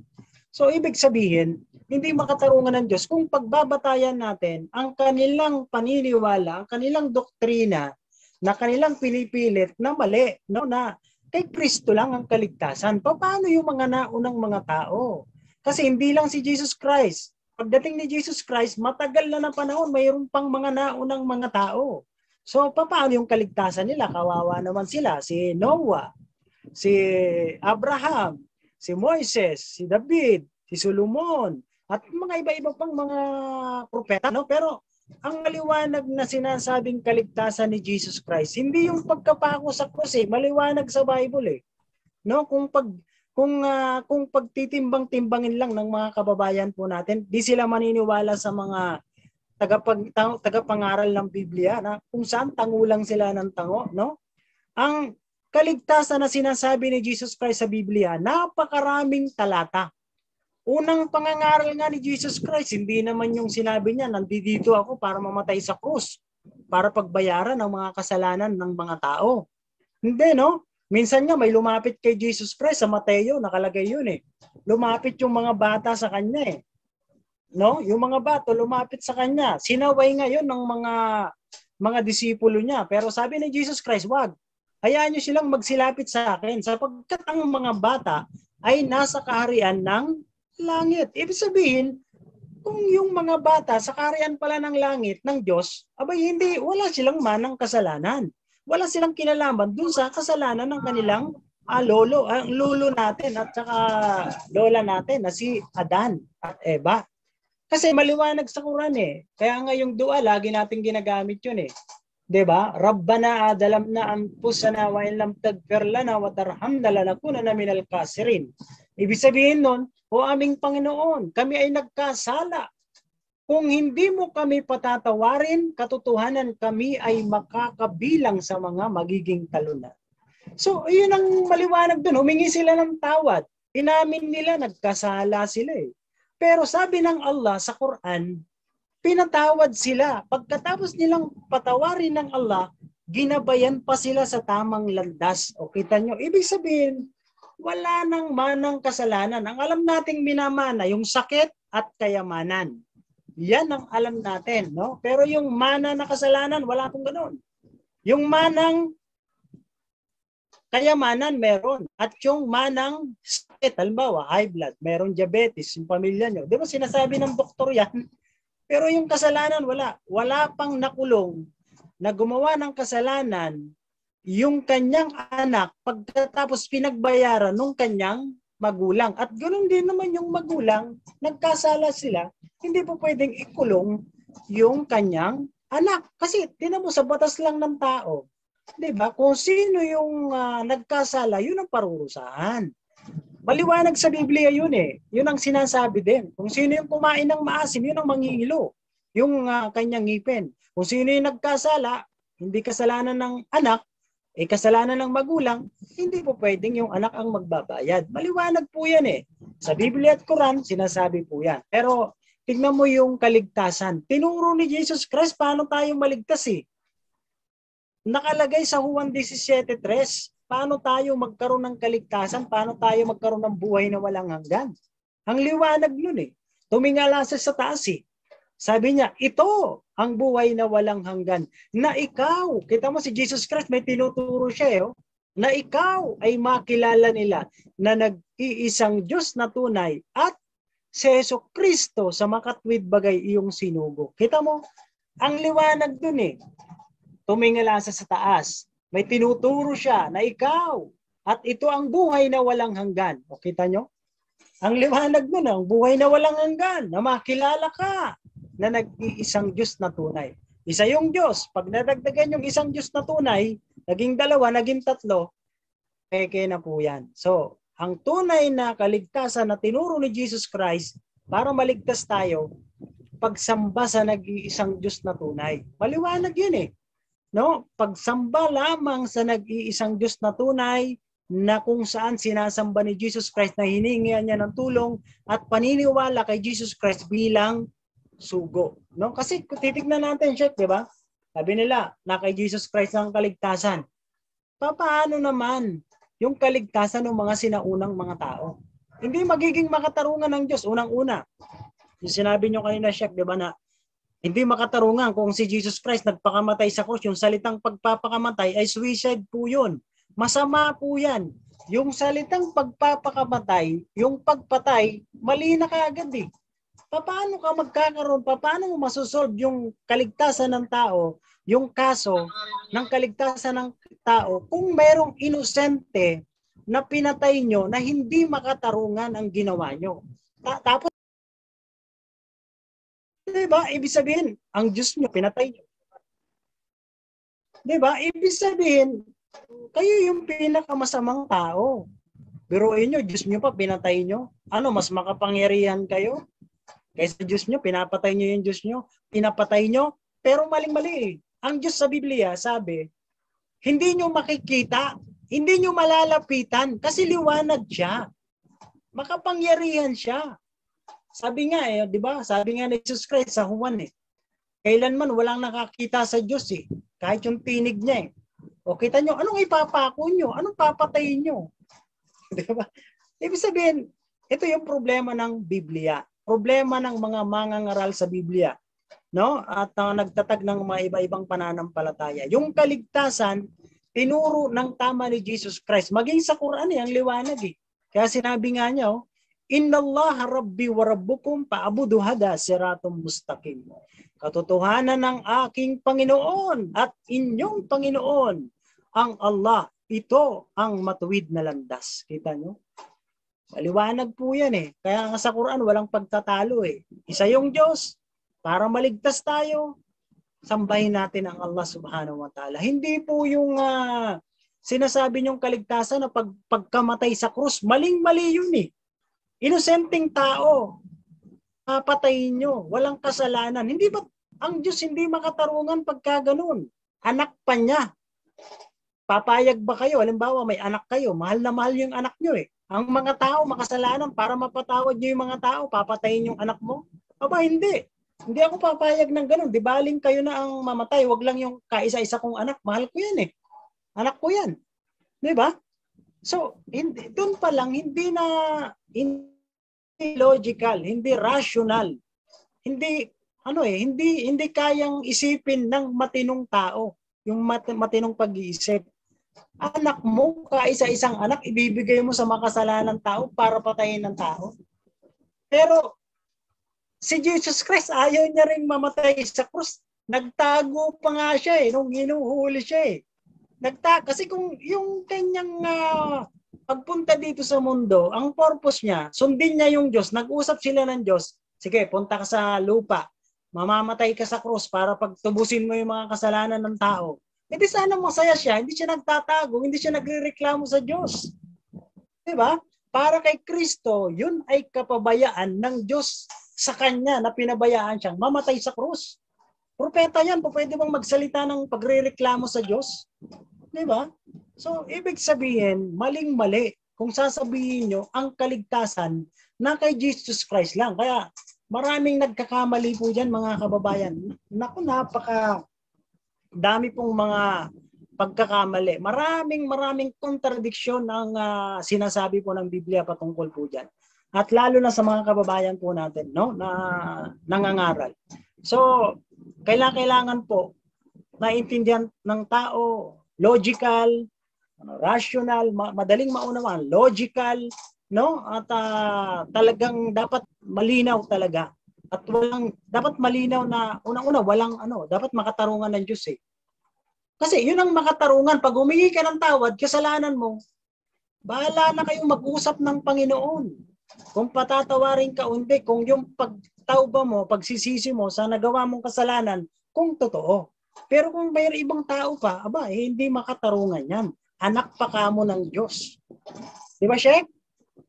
So ibig sabihin, hindi makatarungan ng Diyos kung pagbabatayan natin ang kanilang paniniwala, ang kanilang doktrina na kanilang pinipilit na mali, no, na kay Kristo lang ang kaligtasan. Paano yung mga naunang mga tao? Kasi hindi lang si Jesus Christ. Pagdating ni Jesus Christ, matagal na ng panahon, mayroon pang mga naunang mga tao. So paano yung kaligtasan nila? Kawawa naman sila. Si Noah, si Abraham, si Moises, si David, si Solomon, at mga iba-iba pang mga propeta, no? Pero ang maliwanag na sinasabing kaligtasan ni Jesus Christ, hindi yung pagkapako sa krus, maliwanag sa Bible, no? Kung pagtitimbang-timbangin lang ng mga kababayan po natin, di sila maniniwala sa mga tagapangaral ng Biblia na kung saan tangulang sila ng tango, no? Ang kaligtasan na sinasabi ni Jesus Christ sa Biblia, napakaraming talata. Unang pangangaral nga ni Jesus Christ, hindi naman yung sinabi niya, nandito ako para mamatay sa krus, para pagbayaran ang mga kasalanan ng mga tao. Hindi, no? Minsan nga may lumapit kay Jesus Christ sa Mateo, nakalagay yun Lumapit yung mga bata sa kanya No? Yung mga bata lumapit sa kanya. Sinaway ngayon ng mga disipulo niya. Pero sabi ni Jesus Christ, wag. Hayaan niyo silang magsilapit sa akin sapagkat ang mga bata ay nasa kaharian ng langit. Ibig sabihin, kung yung mga bata sa kaharian pala ng langit ng Diyos, abay hindi, wala silang manang kasalanan. Wala silang kinalaman dun sa kasalanan ng kanilang lolo natin at saka lola natin na si Adan at Eva. Kasi maliwanag sa Quran eh. Kaya nga yung dua, lagi natin ginagamit yun eh. 'Di ba? Rabbana adalamna anfusana wa in lam taghfir lana wa tarhamna lanakunanna minal khasirin. Ibig sabihin nun, o aming Panginoon, kami ay nagkasala. Kung hindi mo kami patatawarin, katotohanan kami ay makakabilang sa mga magiging talunan. So, yun ang maliwanag dun. Humingi sila ng tawad. Inamin nila, nagkasala sila eh. Pero sabi ng Allah sa Quran, pinatawad sila. Pagkatapos nilang patawarin ng Allah, ginabayan pa sila sa tamang landas. O kita nyo, ibig sabihin, wala nang manang kasalanan. Ang alam nating minamana, yung sakit at kayamanan. Yan ang alam natin. No? Pero yung mana na kasalanan, wala akong ganun. Yung manang kayamanan meron. At yung manang sakit, halimbawa, high blood, meron diabetes, yung pamilya nyo. Di ba sinasabi ng doktor yan? Pero yung kasalanan, wala. Wala pang nakulong na gumawa ng kasalanan yung kanyang anak pagkatapos pinagbayaran ng kanyang magulang. At ganoon din naman yung magulang, nagkasala sila, hindi po pwedeng ikulong yung kanyang anak. Kasi tinan mo sa batas lang ng tao, 'di ba? Kung sino yung nagkasala, yun ang parurusahan. Maliwanag sa Biblia yun eh. Yun ang sinasabi din. Kung sino yung kumain ng maasim, yun ang mangingilo. Yung kanyang ngipin. Kung sino yung nagkasala, hindi kasalanan ng anak, kasalanan ng magulang, hindi po pwedeng yung anak ang magbabayad. Maliwanag po yan eh. Sa Biblia at Quran, sinasabi po yan. Pero tignan mo yung kaligtasan. Tinuro ni Jesus Christ paano tayo maligtas eh. Nakalagay sa Juan 17:3, paano tayo magkaroon ng kaligtasan, paano tayo magkaroon ng buhay na walang hanggan. Ang liwanag nun eh. Tumingala sa taas eh. Sabi niya, ito ang buhay na walang hanggan. Na ikaw, kita mo si Jesus Christ, may tinuturo siya eh. Na ikaw ay makilala nila na nag-iisang Diyos na tunay at si Jesucristo sa makatwid bagay iyong sinugo. Kita mo, ang liwanag dun eh. Tumingala sa taas. May tinuturo siya na ikaw at ito ang buhay na walang hanggan. O kita nyo? Ang liwanag nun, ang buhay na walang hanggan, na makilala ka na nag-iisang Diyos na tunay. Isa yung Diyos. Pag nadagdagan yung isang Diyos na tunay, naging dalawa, naging tatlo, peke na po yan. So, ang tunay na kaligtasan na tinuro ni Jesus Christ para maligtas tayo, pagsamba sa nag-iisang Diyos na tunay. Maliwanag yun eh. No, pagsamba lamang sa nag-iisang Diyos na tunay na kung saan sinasamba ni Jesus Christ na hiningi niya ng tulong at paniniwala kay Jesus Christ bilang sugo. No? Kasi kung titignan natin, Sheikh, di ba? Sabi nila, na kay Jesus Christ ang kaligtasan. Paano naman yung kaligtasan ng mga sinaunang mga tao? Hindi magiging makatarungan ng Diyos. Unang-una, yung sinabi nyo kanina, Sheikh, di ba, na hindi makatarungan kung si Jesus Christ nagpakamatay sa cross. Yung salitang pagpapakamatay ay suicide po yun. Masama po yan. Yung salitang pagpapakamatay, yung pagpatay, mali na kaagad eh. Paano ka magkakaroon, paano mo masosolve yung kaligtasan ng tao, yung kaso ng kaligtasan ng tao, kung merong inosente na pinatay nyo na hindi makatarungan ang ginawa nyo. Tapos, diba? Ibig sabihin, ang Diyos nyo, pinatay nyo. Diba? Ibig sabihin, kayo yung pinakamasamang tao. Biruin nyo, Diyos nyo pa, pinatay nyo. Ano, mas makapangyarihan kayo? Kaysa Diyos nyo, pinapatay nyo yung Diyos nyo. Pinapatay nyo, pero maling-mali eh. Ang Diyos sa Biblia, sabi, hindi nyo makikita, hindi nyo malalapitan, kasi liwanag siya. Makapangyarihan siya. Sabi nga eh, di ba? Sabi nga ni Jesus Christ sa Juan eh, kailanman walang nakakita sa Diyos eh, kahit yung tinig niya eh. O kita nyo, anong ipapako nyo? Anong papatayin nyo? Di ba? Ibig sabihin, ito yung problema ng Biblia. Problema ng mga mangangaral sa Biblia. No? At nagtatag ng mga iba-ibang pananampalataya. Yung kaligtasan, tinuro ng tama ni Jesus Christ. Maging sa Quran eh, ang liwanag eh. Kaya sinabi nga niya, Innallaha rabbi wa rabbukum fa'budu hada siratum mustaqim. Katotohanan ng aking Panginoon at inyong Panginoon, ang Allah, ito ang matuwid na landas. Kita nyo? Maliwanag po yan eh. Kaya nga sa Quran, walang pagtatalo eh. Isa yung Diyos. Para maligtas tayo, sambahin natin ang Allah subhanahu wa ta'ala. Hindi po yung sinasabi niyong kaligtasan na pagkamatay sa krus, maling-mali yun eh. Inosenteng tao, papatayin nyo, walang kasalanan. Hindi ba ang Diyos hindi makatarungan pagka ganun? Anak pa niya. Papayag ba kayo? Halimbawa, may anak kayo, mahal na mahal yung anak nyo eh. Ang mga tao makasalanan para mapatawad nyo yung mga tao, papatayin yung anak mo? Aba, hindi. Hindi ako papayag ng ganun. Di baling kayo na ang mamatay. Wag lang yung kaisa-isa kong anak. Mahal ko yan eh. Anak ko yan. Di ba? So, doon pa lang, hindi logical, hindi rational. Hindi kayang isipin ng matinong tao. Yung matinong pag-iisip. Anak mo, kaisa-isang anak, ibibigay mo sa makasalanan tao para patayin ng tao. Pero, si Jesus Christ, ayaw niya rin mamatay sa krus. Nagtago pa nga siya eh, nung hinuhuli siya eh. Kasi kung yung kanyang pagpunta dito sa mundo, ang purpose niya, sundin niya yung Diyos, nag-usap sila ng Diyos, sige, punta ka sa lupa, mamamatay ka sa krus para pagtubusin mo yung mga kasalanan ng tao. Hindi sana masaya siya, hindi siya nagtatago, hindi siya nagrereklamo sa Diyos. Diba? Para kay Kristo, yun ay kapabayaan ng Diyos sa kanya na pinabayaan siyang mamatay sa krus. Propeta yan, pwede bang magsalita ng pagrereklamo sa Diyos? Diba? So, ibig sabihin, maling-mali kung sasabihin nyo ang kaligtasan na kay Jesus Christ lang. Kaya maraming nagkakamali po dyan mga kababayan. Naku, dami pong mga pagkakamali. Maraming kontradiksyon ang sinasabi po ng Biblia patungkol po dyan. At lalo na sa mga kababayan po natin, no, na nangangaral. So, kailangan po naintindihan ng tao, logical, rational, madaling maunawaan, logical, no? At talagang dapat malinaw talaga. At dapat malinaw na unang-una dapat makatarungan ng Diyos eh. Kasi yun ang makatarungan. Pag humingi ka ng tawad, kasalanan mo, bahala na kayong mag-usap ng Panginoon. Kung patatawarin ka hindi, kung yung pagtawba mo, pagsisisi mo sa nagawa mong kasalanan, kung totoo. Pero kung may ibang tao pa, hindi makatarungan yan. Anak pa kamo ng Diyos. Di ba, Sheikh?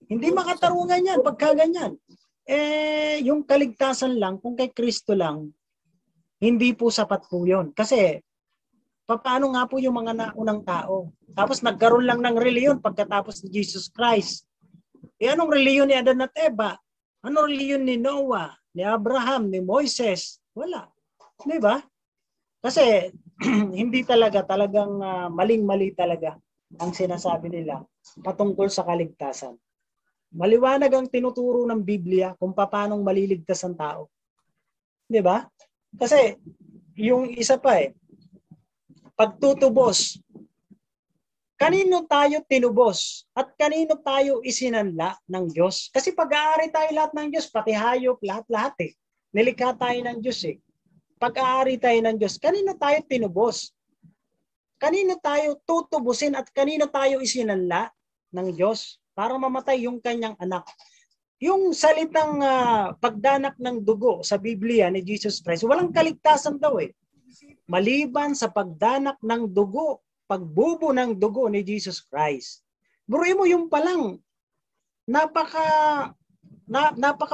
Hindi makatarungan yan pagka ganyan. Yung kaligtasan lang, kung kay Kristo lang, hindi po sapat po yun. Kasi, paano nga po yung mga naunang tao? Tapos nagkaroon lang ng reliyon pagkatapos ni Jesus Christ. Anong reliyon ni Adan at Eva? Anong reliyon ni Noah, ni Abraham, ni Moises? Wala. Di ba? Kasi hindi talagang maling-mali talaga ang sinasabi nila patungkol sa kaligtasan. Maliwanag ang tinuturo ng Biblia kung paano maliligtas ang tao. Di ba? Kasi yung isa pa pagtutubos. Kanino tayo tinubos at kanino tayo isinanla ng Diyos? Kasi pag-aari tayo lahat ng Diyos, pati hayop, lahat eh. Nilikha tayo ng Diyos eh. Pag-aari tayo ng Diyos, kanino tayo tinubos? Kanino tayo tutubusin at kanino tayo isinanla ng Diyos para mamatay yung kanyang anak? Yung salitang pagdanak ng dugo sa Biblia ni Jesus Christ, walang kaligtasan daw eh. Maliban sa pagdanak ng dugo, pagbubo ng dugo ni Jesus Christ. Buruin mo yung palang, napaka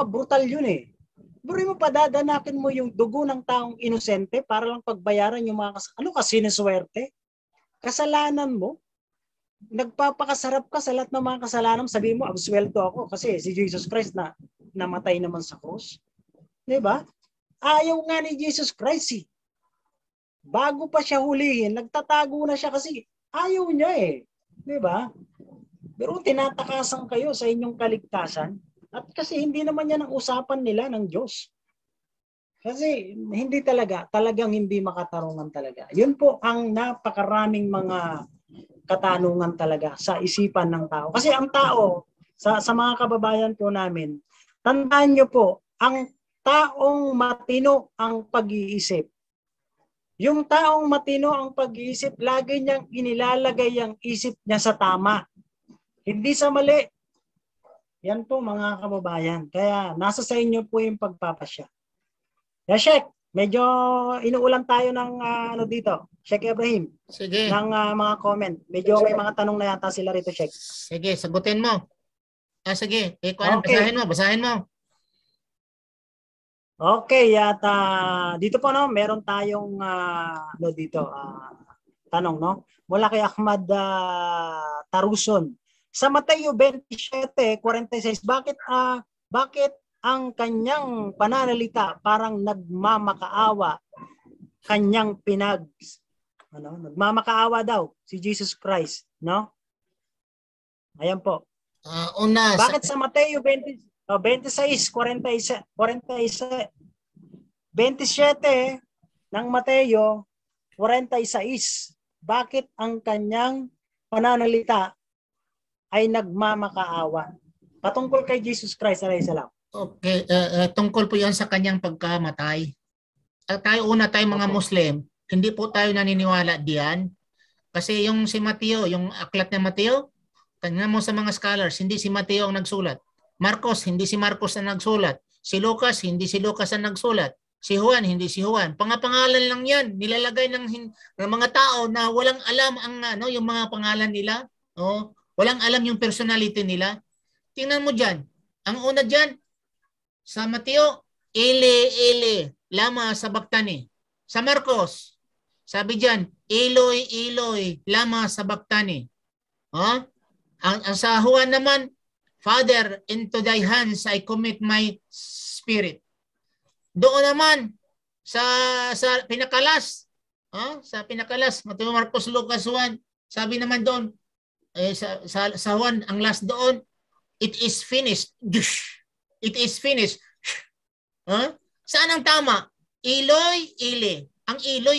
brutal yun eh. Buruin mo padadanakin mo yung dugo ng taong inosente para lang pagbayaran yung mga siniswerte? Kasalanan mo? Nagpapakasarap ka sa lahat ng mga kasalanan, sabihin mo, absuelto ako kasi si Jesus Christ na namatay naman sa cross. Diba? Ayaw nga ni Jesus Christ eh. Bago pa siya hulihin, nagtatago na siya kasi ayaw niya eh. Diba? Pero tinatakasan kayo sa inyong kaligtasan at kasi hindi naman yan ang usapan nila ng Diyos. Kasi hindi talagang hindi makatarungan talaga. Yun po ang napakaraming mga katanungan talaga sa isipan ng tao. Kasi ang tao, sa mga kababayan po namin, tandaan nyo po, ang taong matino ang pag-iisip. Yung taong matino ang pag-iisip, lagi niyang inilalagay ang isip niya sa tama. Hindi sa mali. Yan po mga kababayan. Kaya nasa sa inyo po yung pagpapasya. Yeah, Sheikh, medyo inuulan tayo ng ano dito. Sheikh Ibrahim. Sige. Ng mga comment. Medyo may mga tanong na yata sila rito, Sheikh. Sige, sagutin mo. Sige. Okay. Basahin mo. Okay, at dito po no, meron tayong tanong no. Mula kay Ahmad Taruson. Sa Mateo 27:46, bakit ang kanyang pananalita parang nagmamakaawa, nagmamakaawa daw si Jesus Christ, no? Ayan po. Bakit sa Mateo 27 ng Mateo 46, bakit ang kanyang pananalita ay nagmamakaawa? Patungkol kay Jesus Christ alayhi salam. Okay, tungkol po 'yan sa kanyang pagkamatay. Tayo mga Muslim, hindi po tayo naniniwala diyan. Kasi yung si Mateo, yung aklat ni Mateo, tingnan mo sa mga scholars, hindi si Mateo ang nagsulat. Marcos, hindi si Marcos ang nagsulat. Si Lucas, hindi si Lucas ang nagsulat. Si Juan, hindi si Juan. Pangapangalan lang 'yan, nilalagay ng mga tao na walang alam ang yung mga pangalan nila. Oh, walang alam yung personality nila. Tingnan mo diyan. Ang una diyan sa Mateo, Eli, lama sabachthani. Sa Marcos, sabi diyan, Eloi, lama sabachthani. Oh? Ang sa Juan naman, Father, into thy hands I commit my spirit. Doon naman sa pinakalas, sa pinakalas, Mateo, Marcos, Lucas, Juan, sabi naman doon sa Juan, ang last doon, it is finished. It is finished. Saan ang tama? Eloi. Ang Eloi,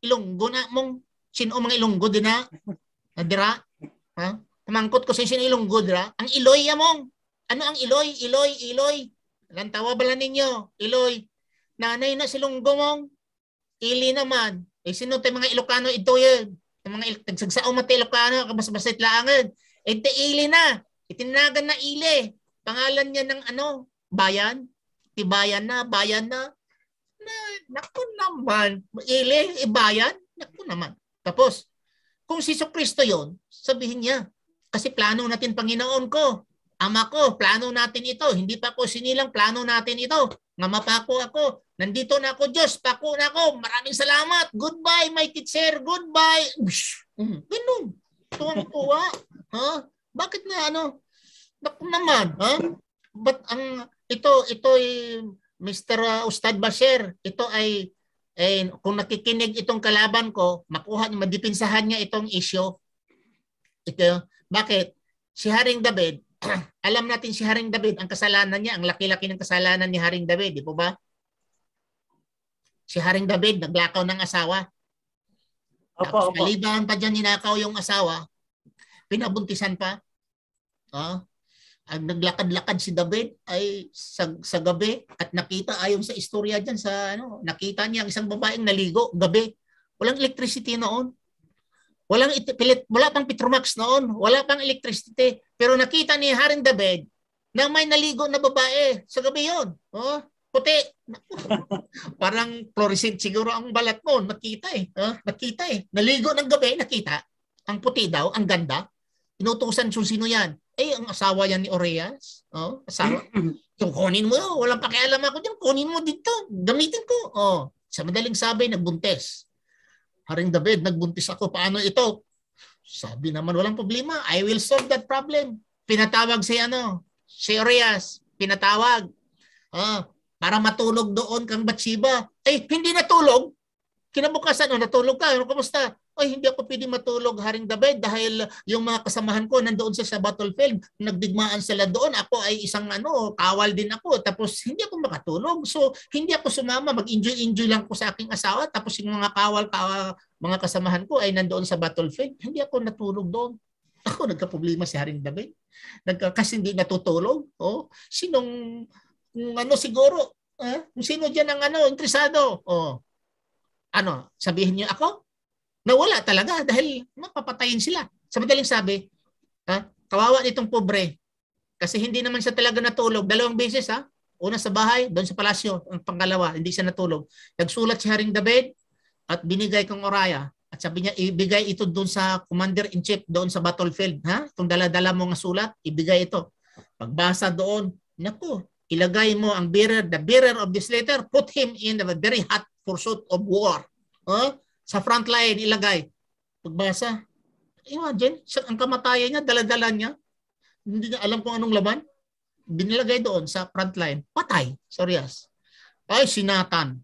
Ilonggo na mong sino mga Ilonggo din na? Dira? Tamangkot ko sa sino Ilonggo dira? Ang Eloi among. Ano ang Eloi? Ilan tawa bala ninyo? Eloi. Nanay na silunggo mong. Ili naman. Sino tayo mga Ilocano ito yan? Mga tagsagsao mati Ilocano, kabas-basit laangad. Ito Ili na. Itinagan na Ili. Pangalan niya ng bayan. Bayan na. Naku naman. Ili, bayan. Naku naman. Tapos, kung si Kristo yon, sabihin niya, kasi plano natin Panginoon ko. Ama ko, plano natin ito. Hindi pa ako sinilang, plano natin ito. Nga mapako ako. Nandito na ako, Diyos. Pako na ako. Maraming salamat. Goodbye, my teacher. Goodbye. Ganun. Tuwang-tuwa. Bakit na Naku naman. But ito Mr. Ustad Bashir, ito ay kung nakikinig itong kalaban ko, madipinsahan niya itong issue. Ito, bakit? Si Haring David, alam natin si Haring David, ang kasalanan niya, ang laki-laki ng kasalanan ni Haring David, di po ba? Si Haring David, naglakaw ng asawa. Tapos kaliban pa dyan, ninakaw yung asawa, pinabuntisan pa. Ang naglakad-lakad si David ay sa gabi at nakita ayon sa istorya diyan nakita niya ang isang babaeng naligo gabi. Walang electricity noon. Wala pang Petromax noon, wala pang electricity, pero nakita ni Haring David na may naligo na babae sa gabi 'yon. Puti. Parang fluorescent siguro ang balat mo, nakita Naligo ng gabi, nakita. Ang puti daw, ang ganda. Inutusan sino 'yan? Ang asawa yan ni Oreas. Asawa. Yung kunin mo, walang pakialam ako dyan. Kunin mo dito. Gamitin ko. Sa madaling sabi, nagbuntis. Haring David, nagbuntis ako. Paano ito? Sabi naman, walang problema. I will solve that problem. Pinatawag si Oreas. Pinatawag. Para matulog doon kang Bathsheba. Hindi natulog. Kinabukasan, natulog ka. Kumusta? Hindi ako pwede matulog, Haring David, dahil yung mga kasamahan ko nandoon sa battlefield, nagdigmaan sila doon. Ako ay isang kawal din ako. Tapos hindi ako makatulog. So hindi ako sumama, mag-enjoy lang ko sa aking asawa. Tapos yung mga mga kasamahan ko ay nandoon sa battlefield. Hindi ako natulog doon. Ako, nagka-problema si Haring David. Kasi hindi natutulog. Oh, sinong, siguro, kung sino dyan ang interesado. Oh, sabihin niyo ako? Nawala talaga dahil mapapatayin sila. Sa madaling sabi, kawawa nitong pobre. Kasi hindi naman siya talaga natulog. 2 beses, Una sa bahay, doon sa palasyo. Ang pangalawa, hindi siya natulog. Nagsulat si Haring David at binigay kang Oraya. At sabi niya, ibigay ito doon sa commander-in-chief doon sa battlefield. Itong dala-dala mo nga sulat, ibigay ito. Pagbasa doon, naku, ilagay mo ang the bearer of this letter, put him in the very hot pursuit of war. Sa front line, ilagay. Pagbasa, imagine, ang kamatayan niya, dala-dala niya, hindi niya alam kung anong laman. Binilagay doon sa frontline, patay, Sorias. Ay, sinatan.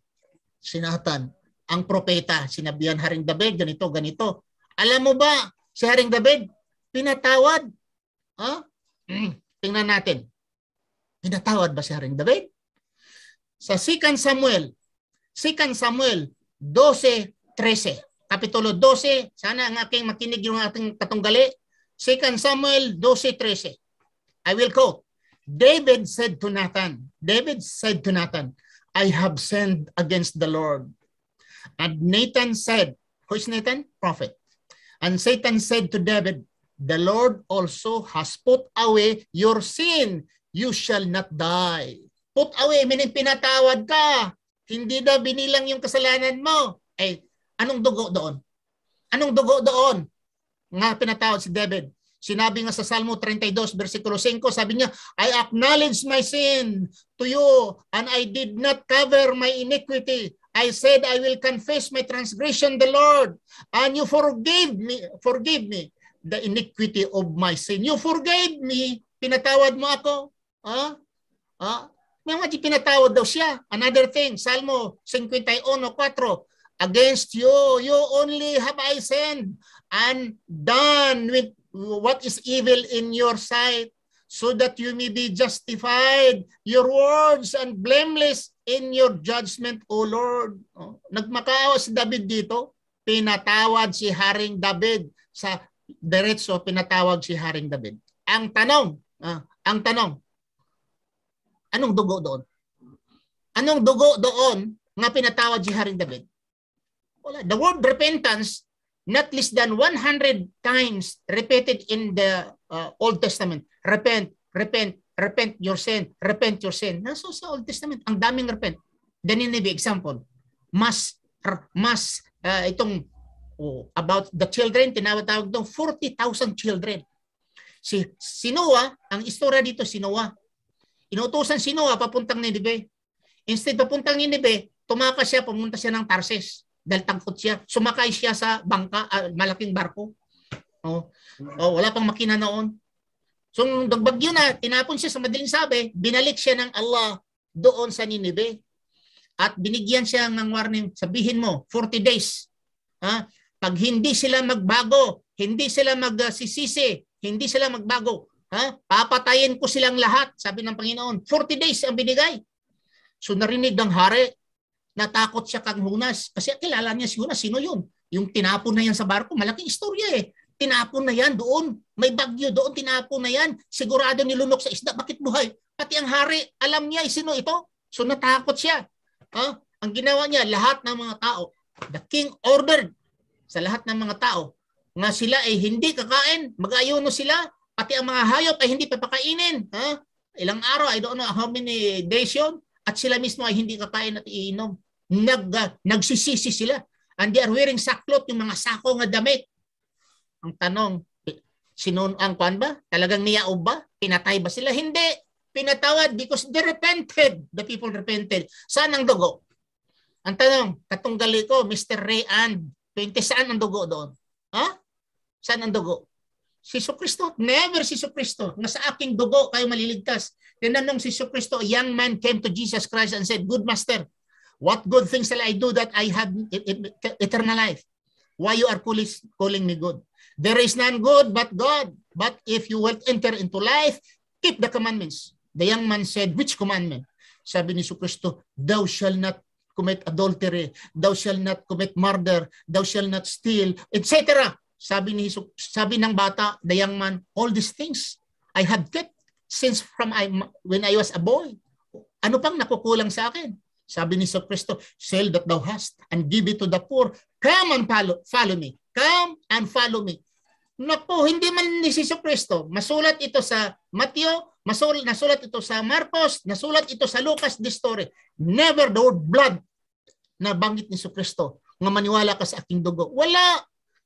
Ang propeta, sinabihan Haring David, ganito. Alam mo ba, si Haring David, pinatawad? Tingnan natin. Pinatawad ba si Haring David? Sa 2 Samuel 12:13. Kapitulo 12, sana ang aking makinig yung ating katunggali. 2 Samuel 12:13. I will quote. David said to Nathan, I have sinned against the Lord. And Nathan said, who is Nathan? Prophet. And Satan said to David, the Lord also has put away your sin. You shall not die. Put away, meaning pinatawad ka. Hindi daw binilang yung kasalanan mo. Anong dugo doon? Nga pinatawad si David. Sinabi nga sa Salmo 32, versikulo 5, sabi niya, I acknowledge my sin to you and I did not cover my iniquity. I said, I will confess my transgression the Lord, and you forgive me the iniquity of my sin. You forgave me. Pinatawad mo ako. May mga pinatawad daw siya. Another thing, Salmo 51:4, against you only have I sinned and done with what is evil in your sight, so that you may be justified, your words and blameless in your judgment, O Lord. Nagmakaawa si David dito, pinatawad si Haring David sa diretso, pinatawag si Haring David. Ang tanong, anong dugo doon? Anong dugo doon nga pinatawad si Haring David? Wala. The word repentance, not less than 100 times repeated in the Old Testament. Repent your sin. Repent your sin. Naso sa Old Testament, ang daming repent. The Nineveh example. About the children, tinawag doon 40,000 children. Si Noah, ang istorya dito si Noah. Inutusan si Noah papuntang Nineveh. Instead papuntang Nineveh, tumakas siya, pumunta siya ng Tarsis. Dahil tangkot siya. Sumakay siya sa bangka, malaking barko. Wala pang makina noon. So, nung dagbagyo na, tinapon siya sa madaling sabi, binalik siya ng Allah doon sa Nineveh. At binigyan siya ng warning, sabihin mo, 40 days. Pag hindi sila magbago, hindi sila magsisisi, hindi sila magbago, papatayin ko silang lahat, sabi ng Panginoon. 40 days ang binigay. So, narinig ng hari, natakot siya kang Hunas. Kasi kilala niya si Hunas. Sino yun? Yung tinapon na yan sa barko. Malaking istorya eh. Tinapon na yan doon. May bagyo doon. Tinapon na yan. Sigurado nilunok sa isda. Bakit buhay? Pati ang hari, alam niya sino ito. So natakot siya. Ang ginawa niya, lahat ng mga tao. The king ordered sa lahat ng mga tao nga sila ay hindi kakain. Mag-ayuno sila. Pati ang mga hayop ay hindi papakainin. Ilang araw, I don't know how many days yun. At sila mismo ay hindi kakain at iinom. Nagsisisi sila. And they are wearing sackcloth, yung mga sako nga damit. Ang tanong, ang kwan ba? Talagang niyaob ba? Pinatay ba sila? Hindi. Pinatawad because they repented. The people repented. Saan ang dugo? Ang tanong, katunggali ko, Mr. Ray and 20, saan ang dugo doon? Saan ang dugo? Si Jesucristo? Never si Jesucristo. Nga sa aking dugo kayo maliligtas. Tinanong si Jesucristo, a young man came to Jesus Christ and said, Good Master, what good things shall I do that I have eternal life? Why you are calling me good? There is none good but God. But if you will enter into life, keep the commandments. The young man said, which commandment? Sabi ni Jesucristo, thou shall not commit adultery, thou shall not commit murder, thou shall not steal, etc. sabi ng bata, the young man, all these things I have kept since when I was a boy. Ano pang nakukulang sa akin? Sabi ni Kristo, sell that thou hast and give it to the poor. Come and follow me. Come and follow me. Naku, hindi man ni Kristo. Masulat ito sa Matthew, nasulat ito sa Marcos, nasulat ito sa Lucas, this story. Never the word blood na banggit ni Kristo nga maniwala ka sa aking dugo. Wala.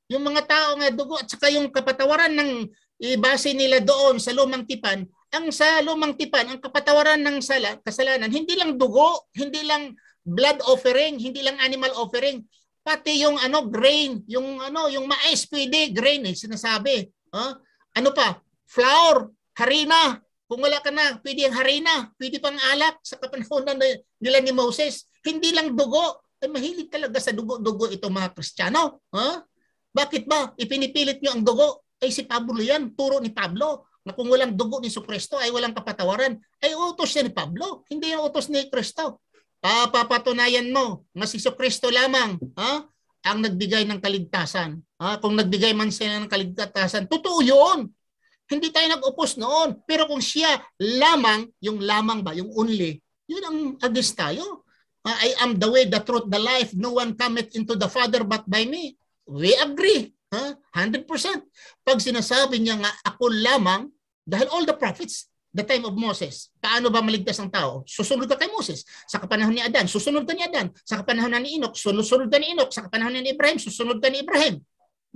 Yung mga tao nga dugo at saka yung kapatawaran ng ibase nila doon sa lumang tipan, sa lumang tipan, ang kapatawaran ng kasalanan, hindi lang dugo, hindi lang blood offering, hindi lang animal offering, pati yung grain, yung mais pwede, grain sinasabi. Ano pa? Flour, harina. Kung wala ka na, pwede yung harina, pwede pang alak sa kapanahon nila ni Moses. Hindi lang dugo. Ay, mahilig talaga sa dugo-dugo itong mga Kristiyano. Bakit ba? Ipinipilit nyo ang dugo. Ay si Pablo yan, turo ni Pablo, na kung walang dugo ni Kristo ay walang kapatawaran. Ay utos siya ni Pablo, hindi yung utos ni Kristo. Papatunayan mo na si Kristo lamang ang nagbigay ng kaligtasan. Kung nagbigay man siya ng kaligtasan, totoo yun. Hindi tayo nag-opos noon. Pero kung siya lamang, yung lamang ba, yung only, yun ang against tayo. I am the way, the truth, the life. No one cometh into the Father but by me. We agree. 100%. Pag sinasabi niya nga, ako lamang, dahil all the prophets, the time of Moses, paano ba maligtas ang tao? Susunod ka kay Moses. Sa kapanahon ni Adan, susunod ka ni Adan. Sa kapanahon ni Enoch, susunod ka ni Enoch. Sa kapanahon ni Ibrahim, susunod ka ni Ibrahim.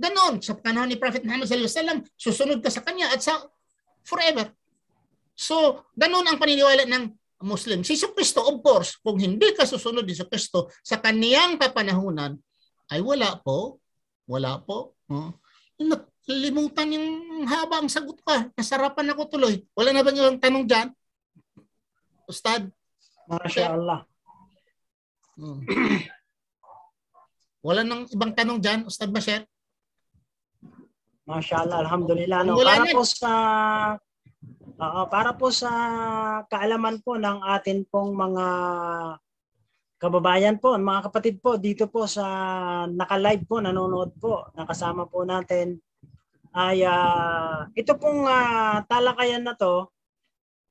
Ganon. Sa panahon ni Prophet Muhammad sallallahu alaihi wasallam, susunod ka sa kanya at sa forever. So, ganon ang paniniwala ng Muslim. Si Kristo, of course, kung hindi ka susunod ni Kristo sa kaniyang kapanahunan, ay wala po. Wala po. Limutan yung haba ang sagot ka. Nasarapan ako tuloy. Wala na ba yung tanong dyan? Ustad? Masya Allah. Wala nang ibang tanong dyan, Ustad Basher? Masya Allah, alhamdulillah. No? Para po sa kaalaman po ng atin pong mga kababayan po, mga kapatid po, dito po sa naka-live po, nanonood po, nakasama po natin, ay ito pong talakayan na to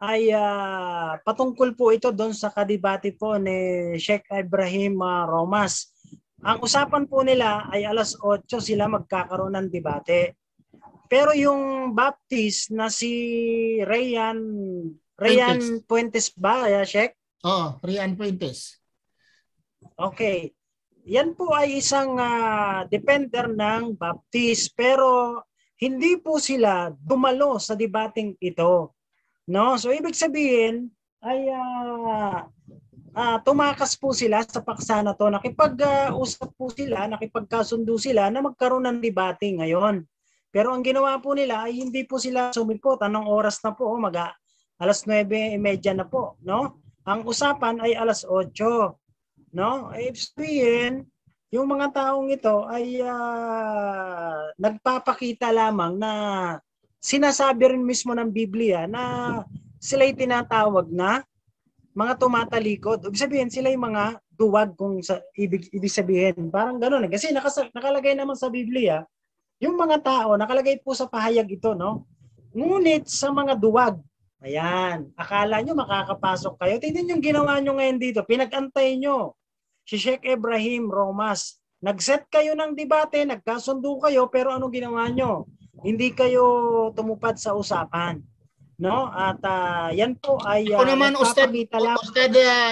ay patungkol po ito doon sa kadebate po ni Sheikh Ibrahim Romas. Ang usapan po nila ay alas 8 sila magkakaroon ng debate. Pero yung Baptist na si Ryan Puentes ba, Sheikh? Oo, Ryan Puentes. Okay. Yan po ay isang defender ng Baptist, pero hindi po sila dumalo sa debating ito. No? So ibig sabihin ay tumakas po sila sa paksa na to. Nakipag-usap po sila, nakipagkasundo sila na magkaroon ng debate ngayon. Pero ang ginawa po nila ay hindi po sila sumipot. Anong oras na po? Alas 9:30 na po. No? Ang usapan ay alas 8. No? Ibig sabihin, yung mga taong ito ay nagpapakita lamang na sinasabi rin mismo ng Biblia na sila'y tinatawag na mga tumatalikod. Ibig sabihin, sila'y mga duwag kung ibig sabihin. Parang gano'n. Kasi nakalagay naman sa Biblia, yung mga tao, nakalagay po sa pahayag ito, no? Ngunit sa mga duwag, ayan, akala nyo makakapasok kayo. Tingnan yung ginawa nyo ngayon dito. Pinag-antay nyo. Si Sheikh Ibrahim Romas, nag-set kayo ng debate, nagkasundo kayo, pero anong ginawa nyo? Hindi kayo tumupad sa usapan. No? At yan po ay ako naman, Ustad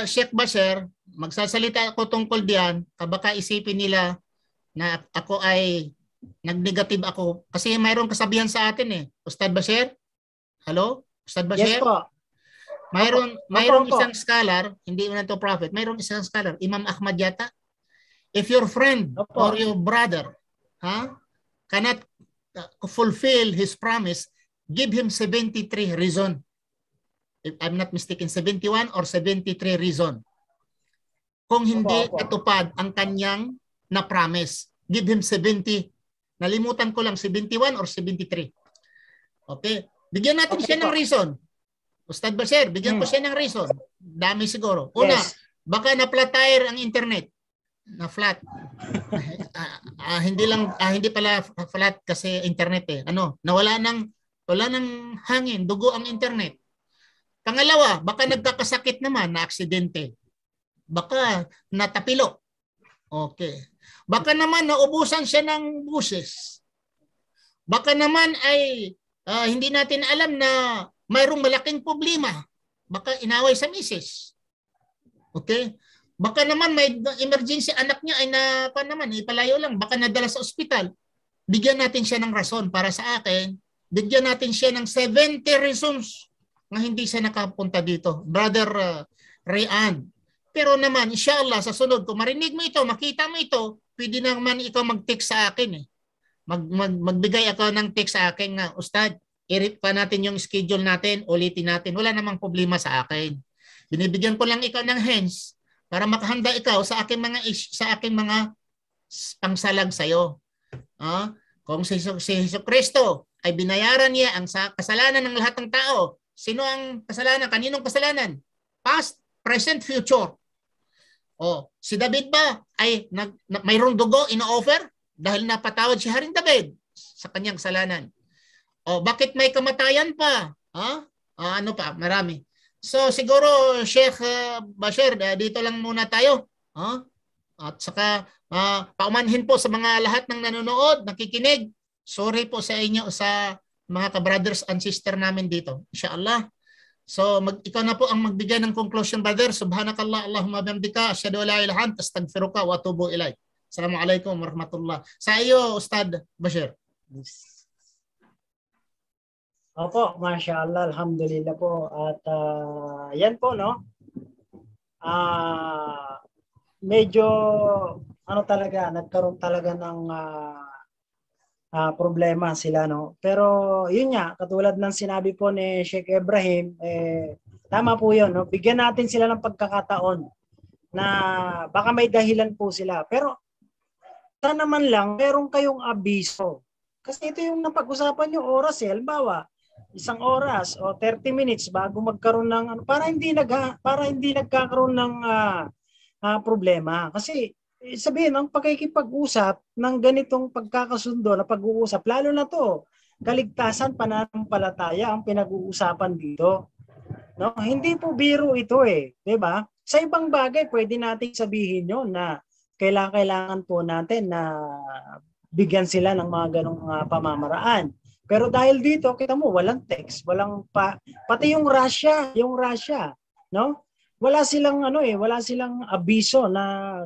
Sheikh Basher, magsasalita ako tungkol diyan, baka isipin nila na ako ay nag-negative ako. Kasi mayroong kasabihan sa atin Ustad Basher? Hello? Ustad Basher? Yes po. Mayroong isang scholar, hindi man to prophet, mayroong isang scholar, Imam Ahmad yata. If your friend or your brother cannot fulfill his promise, give him 73 reason. If I'm not mistaken, 71 or 73 reason. Kung hindi natupad ang kanyang na-promise, give him 70. Nalimutan ko lang, 71 or 73. Okay? Bigyan natin siya ng reason. Ustad Basher, bigyan ko siya ng reason. Dami siguro. Una, baka na-flat tire ang internet. Na flat. Hindi pala flat kasi internet eh. Wala ng hangin, dugo ang internet. Pangalawa, baka nagkakasakit naman na aksidente. Baka natapilo. Okay. Baka naman naubusan siya ng buses. Baka naman ay hindi natin alam na mayroong malaking problema. Baka inaway sa misis. Okay? Baka naman may emergency, anak niya ay ipalayo lang, baka nadala sa ospital. Bigyan natin siya ng rason. Para sa akin, bigyan natin siya ng 70 reasons na hindi siya nakapunta dito. Brother Rayan. Pero naman, inshallah, sa sunod, kung marinig mo ito, makita mo ito, pwede naman ikaw mag-text sa akin. Magbigay ako ng text sa akin nga, Ustad, i-rip pa natin yung schedule natin, ulitin natin. Wala namang problema sa akin. Binibigyan ko lang ikaw ng hands para makahanda ikaw sa aking mga pangsalag sa iyo. Kung si Jesucristo ay binayaran niya ang kasalanan ng lahat ng tao, sino ang kasalanan? Kaninong kasalanan? Past, present, future. Si David ba ay mayroong dugo ino-offer dahil napatawad si Haring David sa kanyang kasalanan? Bakit may kamatayan pa? Ano pa? Marami. So siguro Sheikh Bashir, dito lang muna tayo. At saka paumanhin po sa mga lahat ng nanonood, nakikinig. Sorry po sa inyo, sa mga ka-brothers and sister namin dito. Inshallah. So ikaw na po ang magbigay ng conclusion, brother. Subhanakallah, Allahumma bihamdika, asyhadu an la ilaha illa anta, astaghfiruka wa atubu ilaik. Assalamualaikum warahmatullah. Sa iyo, Ustad Bashir. Opo, mashallah, alhamdulillah po. At yan po, no? Medyo, talaga, nagkaroon talaga ng problema sila, no? Pero yun nga, katulad ng sinabi po ni Sheikh Ibrahim, tama po yun, no? Bigyan natin sila ng pagkakataon na baka may dahilan po sila. Pero, sana naman lang, meron kayong abiso. Kasi ito yung napag-usapan yung oras, halimbawa, 1 oras o 30 minutes bago magkaroon ng para hindi nagkakaroon ng problema. Kasi sabihin, ang pakikipag-usap ng ganitong pagkakasundo na pag-uusap, lalo na to, kaligtasan, pananampalataya ang pinag-uusapan dito. No? Hindi po biro ito eh. 'Di ba? Sa ibang bagay, pwede nating sabihin yon na kailangan po natin na bigyan sila ng mga ganong pamamaraan. Pero dahil dito, kita mo, walang text, pati yung Russia, no? Wala silang wala silang abiso na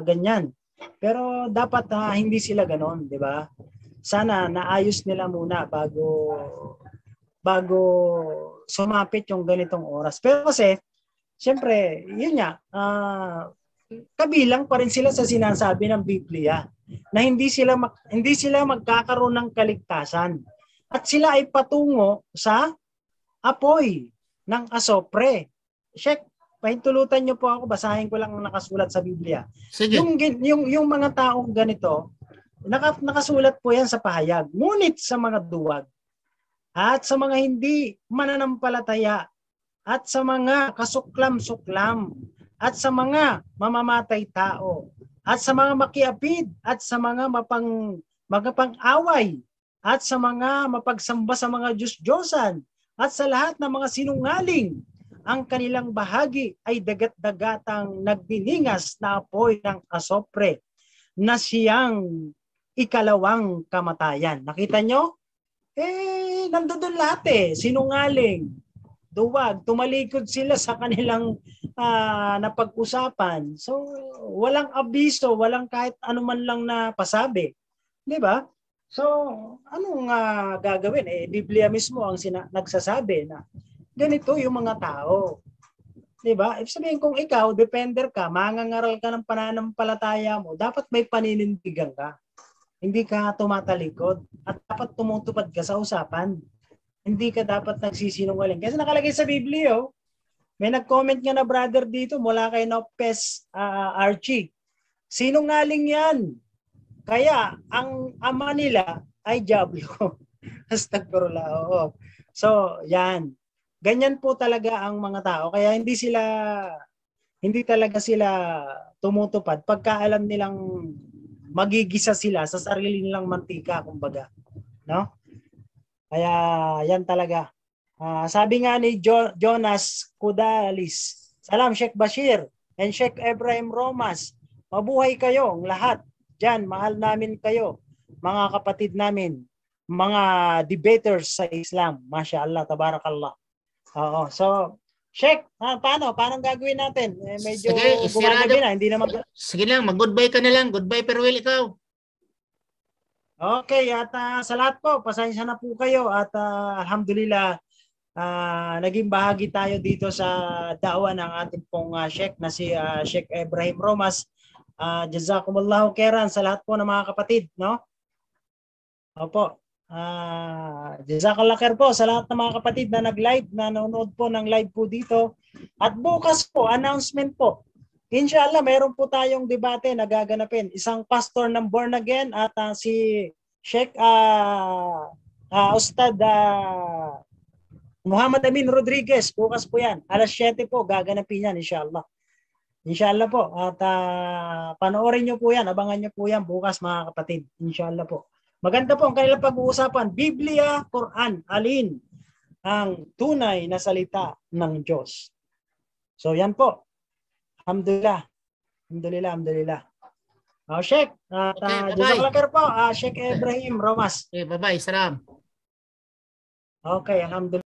ganyan. Pero dapat hindi sila ganon, 'di ba? Sana naayos nila muna bago sumapit yung ganitong oras. Pero kasi siyempre, yun nga, kabilang pa rin sila sa sinasabi ng Biblia na hindi sila magkakaroon ng kaligtasan. At sila ay patungo sa apoy ng asopre. Sheikh, pahintulutan niyo po ako, basahin ko lang ang nakasulat sa Biblia. Sige. Yung mga taong ganito, nakasulat po yan sa pahayag. Ngunit sa mga duwag at sa mga hindi mananampalataya at sa mga kasuklam-suklam at sa mga mamamatay tao at sa mga makiapid at sa mga magapang-away at sa mga mapagsamba sa mga Diyos-Diyosan at sa lahat ng mga sinungaling, ang kanilang bahagi ay dagat-dagatang nagdiningas na apoy ng asopre na siyang ikalawang kamatayan. Nakita nyo? Nandoon lahat sinungaling, duwag, tumalikod sila sa kanilang napag-usapan. So, walang abiso, walang kahit anuman lang na pasabi. Di ba? So, anong gagawin? Biblia mismo ang nagsasabi na ganito yung mga tao. Diba? Ibig sabihin, kung ikaw, defender ka, mangangaral ka ng pananampalataya mo, dapat may paninindigan ka. Hindi ka tumatalikod at dapat tumutupad ka sa usapan. Hindi ka dapat nagsisinungaling. Kasi nakalagay sa Biblia, may nag-comment nga na brother dito mula kay Nopes Archie. Sinungaling yan. Kaya ang ama nila ay diablo. Astagfirullah. Oo. So, yan. Ganyan po talaga ang mga tao. Kaya hindi sila hindi talaga sila tumutupad pagka alam nilang magigisa sila sa sarili nilang mantika, kumbaga, no? Kaya yan talaga. Sabi nga ni Jonas Kudalis, salam Sheikh Bashir and Sheikh Ibrahim Romas. Mabuhay kayong lahat dyan. Mahal namin kayo, mga kapatid namin, mga debaters sa Islam. Masya Allah, tabarakallah. Oo. So, Sheikh, paano gagawin natin? Medyo gumagabi na, hindi na Sige lang, mag-goodbye ka na lang. Goodbye, Perwell, ikaw. Okay, at sa lahat po, pasensya na po kayo at alhamdulillah, naging bahagi tayo dito sa da'wa ng ating pong Sheikh na si Sheikh Ibrahim Romas. Jazakumullahu khairan sa lahat po ng mga kapatid, no? Opo. Jazakallah khair po sa lahat ng mga kapatid na nag-live, na nanonood po ng live po dito. At bukas po, announcement po. Inshallah, mayroon po tayong debate na gaganapin. Isang pastor ng Born Again at si Sheikh Ustad Muhammad Amin Rodriguez. Bukas po yan. Alas 7 po, gaganapin yan, inshallah. Inshallah po. At panoorin nyo po yan. Abangan nyo po yan bukas, mga kapatid. Inshallah po. Maganda po ang kanilang pag-uusapan. Biblia, Quran, alin ang tunay na salita ng Diyos. So yan po. Alhamdulillah. Alhamdulillah, alhamdulillah. Sheikh, Okay, jazakallah khair po. Sheikh Ibrahim Romas. Okay, bye-bye. Salam. Okay, alhamdulillah.